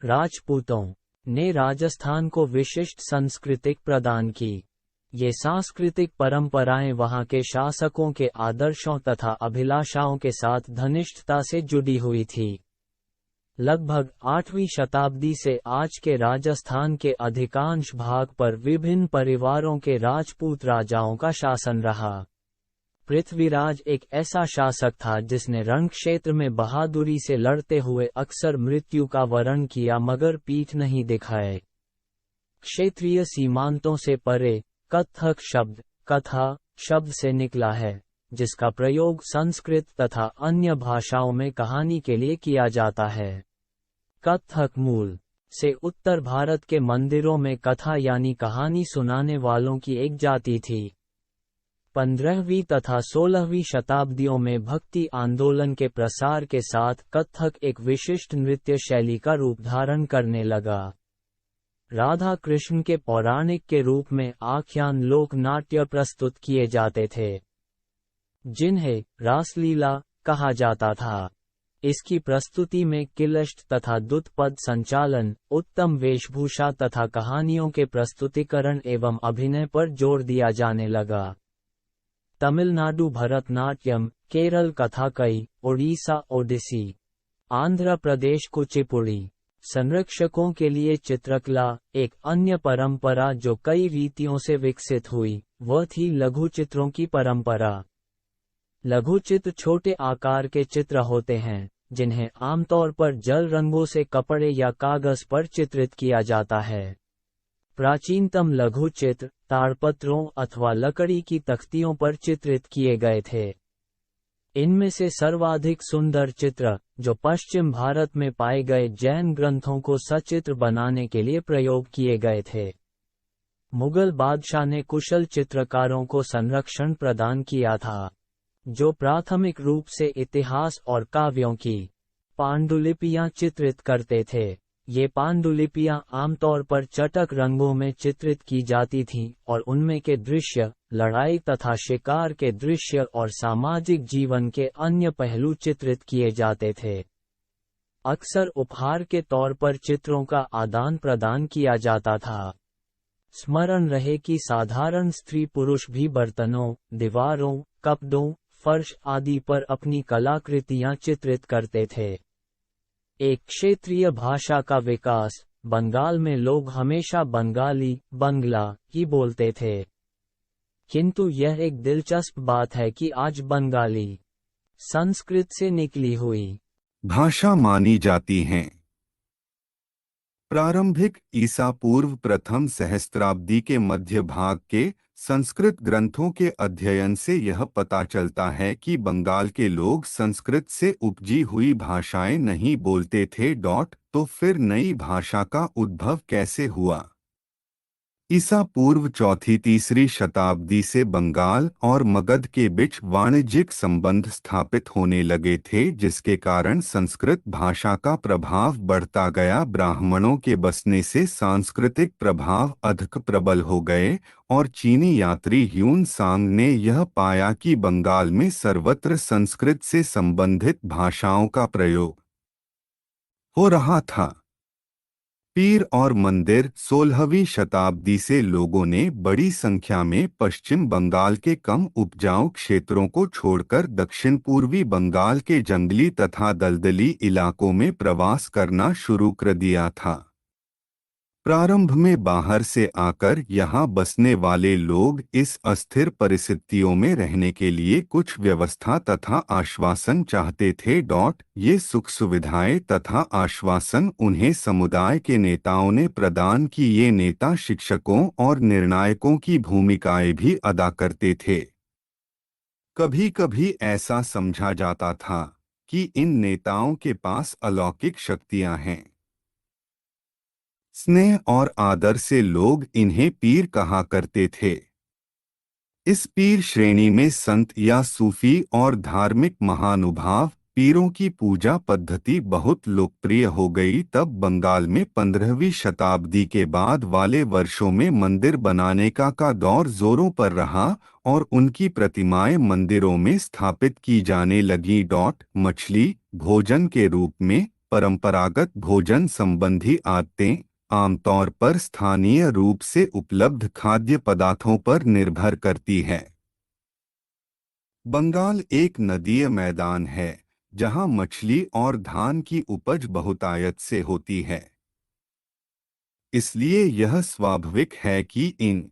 A: राजपूतों ने राजस्थान को विशिष्ट सांस्कृतिक प्रदान की। ये सांस्कृतिक परंपराएं वहां के शासकों के आदर्शों तथा अभिलाषाओं के साथ घनिष्ठता से जुड़ी हुई थी। लगभग 8वीं शताब्दी से आज के राजस्थान के अधिकांश भाग पर विभिन्न परिवारों के राजपूत राजाओं का शासन रहा। पृथ्वीराज एक ऐसा शासक था जिसने रण क्षेत्र में बहादुरी से लड़ते हुए अक्सर मृत्यु का वरण किया मगर पीठ नहीं दिखाए। क्षेत्रीय सीमांतों से परे कथक शब्द कथा शब्द से निकला है, जिसका प्रयोग संस्कृत तथा अन्य भाषाओं में कहानी के लिए किया जाता है। कथक मूल से उत्तर भारत के मंदिरों में कथा यानी कहानी सुनाने वालों की एक जाति थी। 15वीं तथा 16वीं शताब्दियों में भक्ति आंदोलन के प्रसार के साथ कथक एक विशिष्ट नृत्य शैली का रूप धारण करने लगा। राधा कृष्ण के पौराणिक के रूप में आख्यान लोक नाट्य प्रस्तुत किए जाते थे, जिन्हें रासलीला कहा जाता था। इसकी प्रस्तुति में किलष्ट तथा दुत्पद संचालन, उत्तम वेशभूषा तथा कहानियों के प्रस्तुतिकरण एवं अभिनय पर जोर दिया जाने लगा। तमिलनाडु भरतनाट्यम, केरल कथाकई, उड़ीसा ओडिसी, आंध्र प्रदेश कुचिपुड़ी। संरक्षकों के लिए चित्रकला। एक अन्य परंपरा जो कई रीतियों से विकसित हुई वह थी लघुचित्रों की परंपरा। लघुचित्र छोटे आकार के चित्र होते हैं जिन्हें आमतौर पर जल रंगों से कपड़े या कागज पर चित्रित किया जाता है। प्राचीनतम लघुचित्र ताड़पत्रों अथवा लकड़ी की तख्तियों पर चित्रित किए गए थे। इनमें से सर्वाधिक सुंदर चित्र जो पश्चिम भारत में पाए गए जैन ग्रंथों को सचित्र बनाने के लिए प्रयोग किए गए थे। मुगल बादशाह ने कुशल चित्रकारों को संरक्षण प्रदान किया था, जो प्राथमिक रूप से इतिहास और काव्यों की पांडुलिपियां चित्रित करते थे। ये पांडुलिपियां आमतौर पर चटक रंगों में चित्रित की जाती थीं और उनमें के दृश्य, लड़ाई तथा शिकार के दृश्य और सामाजिक जीवन के अन्य पहलू चित्रित किए जाते थे। अक्सर उपहार के तौर पर चित्रों का आदान प्रदान किया जाता था। स्मरण रहे कि साधारण स्त्री पुरुष भी बर्तनों, दीवारों, कपड़ों, फर्श आदि पर अपनी कलाकृतियां चित्रित करते थे। एक क्षेत्रीय भाषा का विकास। बंगाल में लोग हमेशा बंगाली, बंगला ही बोलते थे। किंतु यह एक दिलचस्प बात है कि आज बंगाली संस्कृत से निकली हुई
B: भाषा मानी जाती हैं। प्रारंभिक ईसा पूर्व प्रथम सहस्त्राब्दी के मध्य भाग के संस्कृत ग्रंथों के अध्ययन से यह पता चलता है कि बंगाल के लोग संस्कृत से उपजी हुई भाषाएं नहीं बोलते थे। तो फिर नई भाषा का उद्भव कैसे हुआ? ईसा पूर्व चौथी तीसरी शताब्दी से बंगाल और मगध के बीच वाणिज्यिक संबंध स्थापित होने लगे थे, जिसके कारण संस्कृत भाषा का प्रभाव बढ़ता गया। ब्राह्मणों के बसने से सांस्कृतिक प्रभाव अधिक प्रबल हो गए और चीनी यात्री ह्यून सांग ने यह पाया कि बंगाल में सर्वत्र संस्कृत से संबंधित भाषाओं का प्रयोग हो रहा था। पीर और मंदिर। 16वीं शताब्दी से लोगों ने बड़ी संख्या में पश्चिम बंगाल के कम उपजाऊ क्षेत्रों को छोड़कर दक्षिण पूर्वी बंगाल के जंगली तथा दलदली इलाकों में प्रवास करना शुरू कर दिया था। प्रारंभ में बाहर से आकर यहाँ बसने वाले लोग इस अस्थिर परिस्थितियों में रहने के लिए कुछ व्यवस्था तथा आश्वासन चाहते थे। ये सुख सुविधाएं तथा आश्वासन उन्हें समुदाय के नेताओं ने प्रदान की। ये नेता शिक्षकों और निर्णायकों की भूमिकाएं भी अदा करते थे। कभी कभी ऐसा समझा जाता था कि इन नेताओं के पास अलौकिक शक्तियां हैं। स्नेह और आदर से लोग इन्हें पीर कहा करते थे। इस पीर श्रेणी में संत या सूफी और धार्मिक महानुभाव पीरों की पूजा पद्धति बहुत लोकप्रिय हो गई। तब बंगाल में 15वीं शताब्दी के बाद वाले वर्षों में मंदिर बनाने का दौर जोरों पर रहा और उनकी प्रतिमाएं मंदिरों में स्थापित की जाने लगी। मछली भोजन के रूप में परंपरागत भोजन संबंधी आदतें आमतौर पर स्थानीय रूप से उपलब्ध खाद्य पदार्थों पर निर्भर करती है। बंगाल एक नदीय मैदान है जहां मछली और धान की उपज बहुतायत से होती है। इसलिए यह स्वाभाविक है कि इन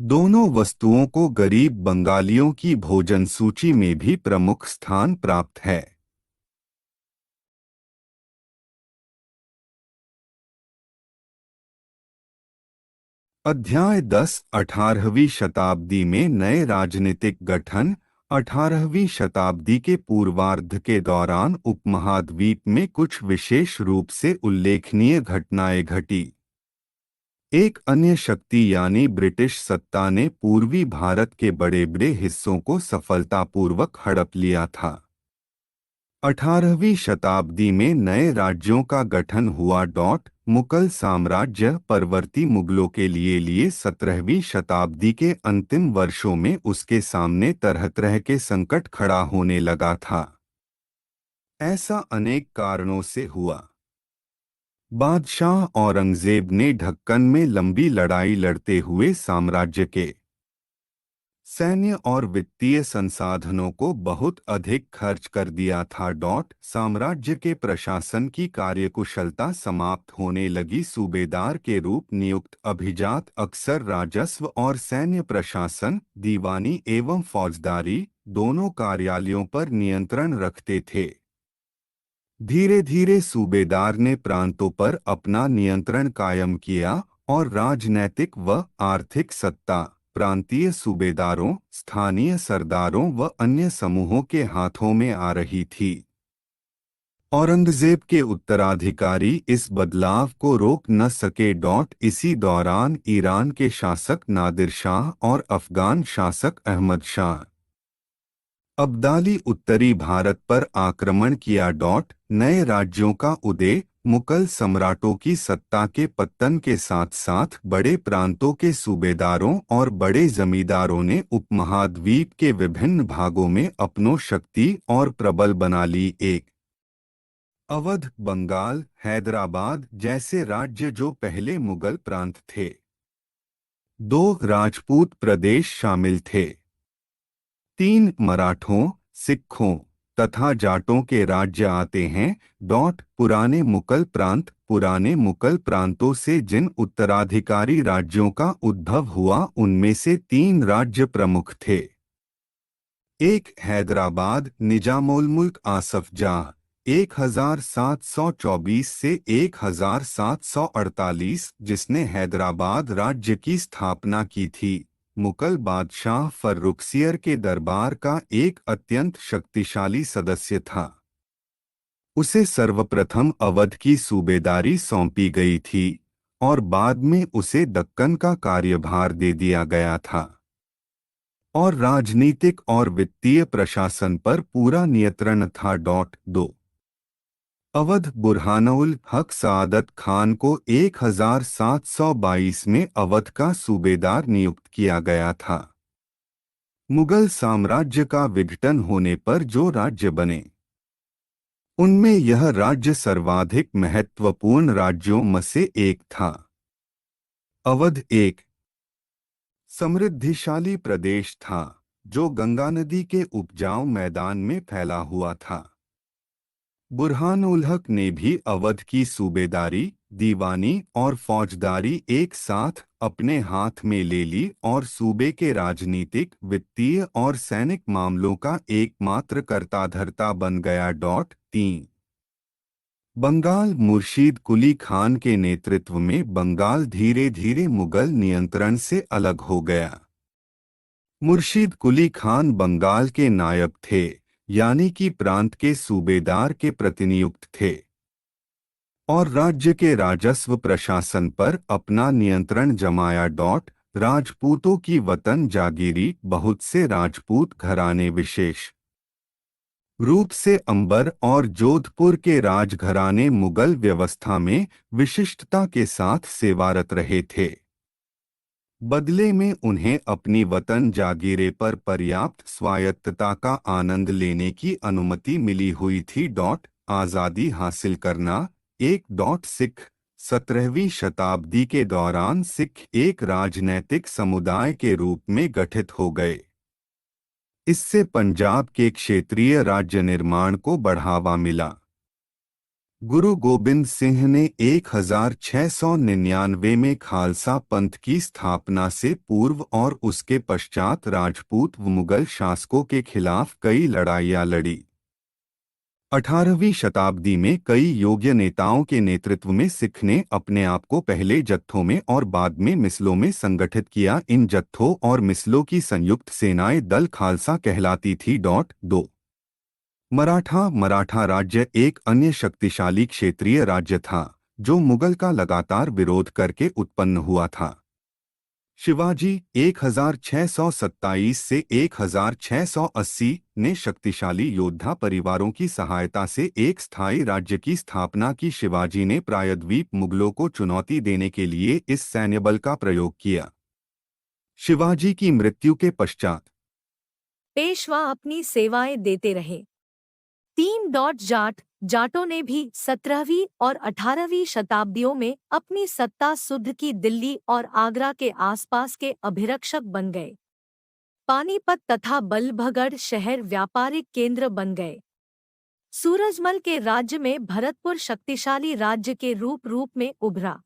B: दोनों वस्तुओं को गरीब बंगालियों की भोजन सूची में भी प्रमुख स्थान प्राप्त है। अध्याय 10। 18वीं शताब्दी में नए राजनीतिक गठन। 18वीं शताब्दी के पूर्वार्ध के दौरान उपमहाद्वीप में कुछ विशेष रूप से उल्लेखनीय घटनाएं घटी। एक अन्य शक्ति यानी ब्रिटिश सत्ता ने पूर्वी भारत के बड़े बड़े हिस्सों को सफलतापूर्वक हड़प लिया था। 18वीं शताब्दी में नए राज्यों का गठन हुआ। मुगल साम्राज्य परवर्ती मुगलों के लिए 17वीं शताब्दी के अंतिम वर्षों में उसके सामने तरह तरह के संकट खड़ा होने लगा था। ऐसा अनेक कारणों से हुआ। बादशाह औरंगजेब ने ढक्कन में लंबी लड़ाई लड़ते हुए साम्राज्य के सैन्य और वित्तीय संसाधनों को बहुत अधिक खर्च कर दिया था। साम्राज्य के प्रशासन की कार्यकुशलता समाप्त होने लगी। सूबेदार के रूप नियुक्त अभिजात अक्सर राजस्व और सैन्य प्रशासन, दीवानी एवं फौजदारी दोनों कार्यालयों पर नियंत्रण रखते थे। धीरे धीरे सूबेदार ने प्रांतों पर अपना नियंत्रण कायम किया और राजनैतिक व आर्थिक सत्ता प्रांतीय सूबेदारों, स्थानीय सरदारों व अन्य समूहों के हाथों में आ रही थी। औरंगजेब के उत्तराधिकारी इस बदलाव को रोक न सके। इसी दौरान ईरान के शासक नादिर शाह और अफगान शासक अहमद शाह अब्दाली उत्तरी भारत पर आक्रमण किया। नए राज्यों का उदय, मुगल सम्राटों की सत्ता के पतन के साथ साथ बड़े प्रांतों के सूबेदारों और बड़े जमींदारों ने उपमहाद्वीप के विभिन्न भागों में अपनों शक्ति और प्रबल बना ली। एक अवध, बंगाल, हैदराबाद जैसे राज्य जो पहले मुगल प्रांत थे। दो राजपूत प्रदेश शामिल थे। तीन मराठों, सिखों तथा जाटों के राज्य आते हैं। पुराने मुगल प्रांत, पुराने मुगल प्रांतों से जिन उत्तराधिकारी राज्यों का उद्भव हुआ उनमें से तीन राज्य प्रमुख थे। एक हैदराबाद, निजामुल मुल्क आसफ जाह 1724 से 1748, जिसने हैदराबाद राज्य की स्थापना की थी। मुगल बादशाह फर्रुखसियर के दरबार का एक अत्यंत शक्तिशाली सदस्य था। उसे सर्वप्रथम अवध की सूबेदारी सौंपी गई थी और बाद में उसे दक्कन का कार्यभार दे दिया गया था और राजनीतिक और वित्तीय प्रशासन पर पूरा नियंत्रण था। 2 अवध, बुरहानुल हक सआदत खान को 1722 में अवध का सूबेदार नियुक्त किया गया था। मुगल साम्राज्य का विघटन होने पर जो राज्य बने उनमें यह राज्य सर्वाधिक महत्वपूर्ण राज्यों में से एक था। अवध एक समृद्धिशाली प्रदेश था जो गंगा नदी के उपजाऊ मैदान में फैला हुआ था। बुरहानुल हक ने भी अवध की सूबेदारी, दीवानी और फौजदारी एक साथ अपने हाथ में ले ली और सूबे के राजनीतिक, वित्तीय और सैनिक मामलों का एकमात्र कर्ताधर्ता बन गया। 3 बंगाल, मुर्शीद कुली खान के नेतृत्व में बंगाल धीरे धीरे मुगल नियंत्रण से अलग हो गया। मुर्शीद कुली खान बंगाल के नायब थे, यानी कि प्रांत के सूबेदार के प्रतिनियुक्त थे और राज्य के राजस्व प्रशासन पर अपना नियंत्रण जमाया। राजपूतों की वतन जागीरी, बहुत से राजपूत घराने विशेष रूप से अंबर और जोधपुर के राजघराने मुगल व्यवस्था में विशिष्टता के साथ सेवारत रहे थे। बदले में उन्हें अपनी वतन जागीरे पर पर्याप्त स्वायत्तता का आनंद लेने की अनुमति मिली हुई थी। आज़ादी हासिल करना। सिख 17वीं शताब्दी के दौरान सिख एक राजनैतिक समुदाय के रूप में गठित हो गए। इससे पंजाब के क्षेत्रीय राज्य निर्माण को बढ़ावा मिला। गुरु गोबिंद सिंह ने 1699 में खालसा पंथ की स्थापना से पूर्व और उसके पश्चात राजपूत व मुगल शासकों के खिलाफ कई लड़ाइयाँ लड़ी। 18वीं शताब्दी में कई योग्य नेताओं के नेतृत्व में सिख ने अपने आप को पहले जत्थों में और बाद में मिसलों में संगठित किया। इन जत्थों और मिसलों की संयुक्त सेनाएं दल खालसा कहलाती थी। 2 मराठा राज्य एक अन्य शक्तिशाली क्षेत्रीय राज्य था जो मुगल का लगातार विरोध करके उत्पन्न हुआ था। शिवाजी 1627 से 1680 ने शक्तिशाली योद्धा परिवारों की सहायता से एक स्थायी राज्य की स्थापना की। शिवाजी ने प्रायद्वीप मुगलों को चुनौती देने के लिए इस सैन्य बल का प्रयोग किया। शिवाजी की मृत्यु के पश्चात
C: पेशवा अपनी सेवाएं देते रहे। 3 जाटों ने भी 17वीं और 18वीं शताब्दियों में अपनी सत्ता सुध की। दिल्ली और आगरा के आसपास के अभिरक्षक बन गए। पानीपत तथा बल्लभगढ़ शहर व्यापारिक केंद्र बन गए। सूरजमल के राज्य में भरतपुर शक्तिशाली राज्य के रूप में उभरा।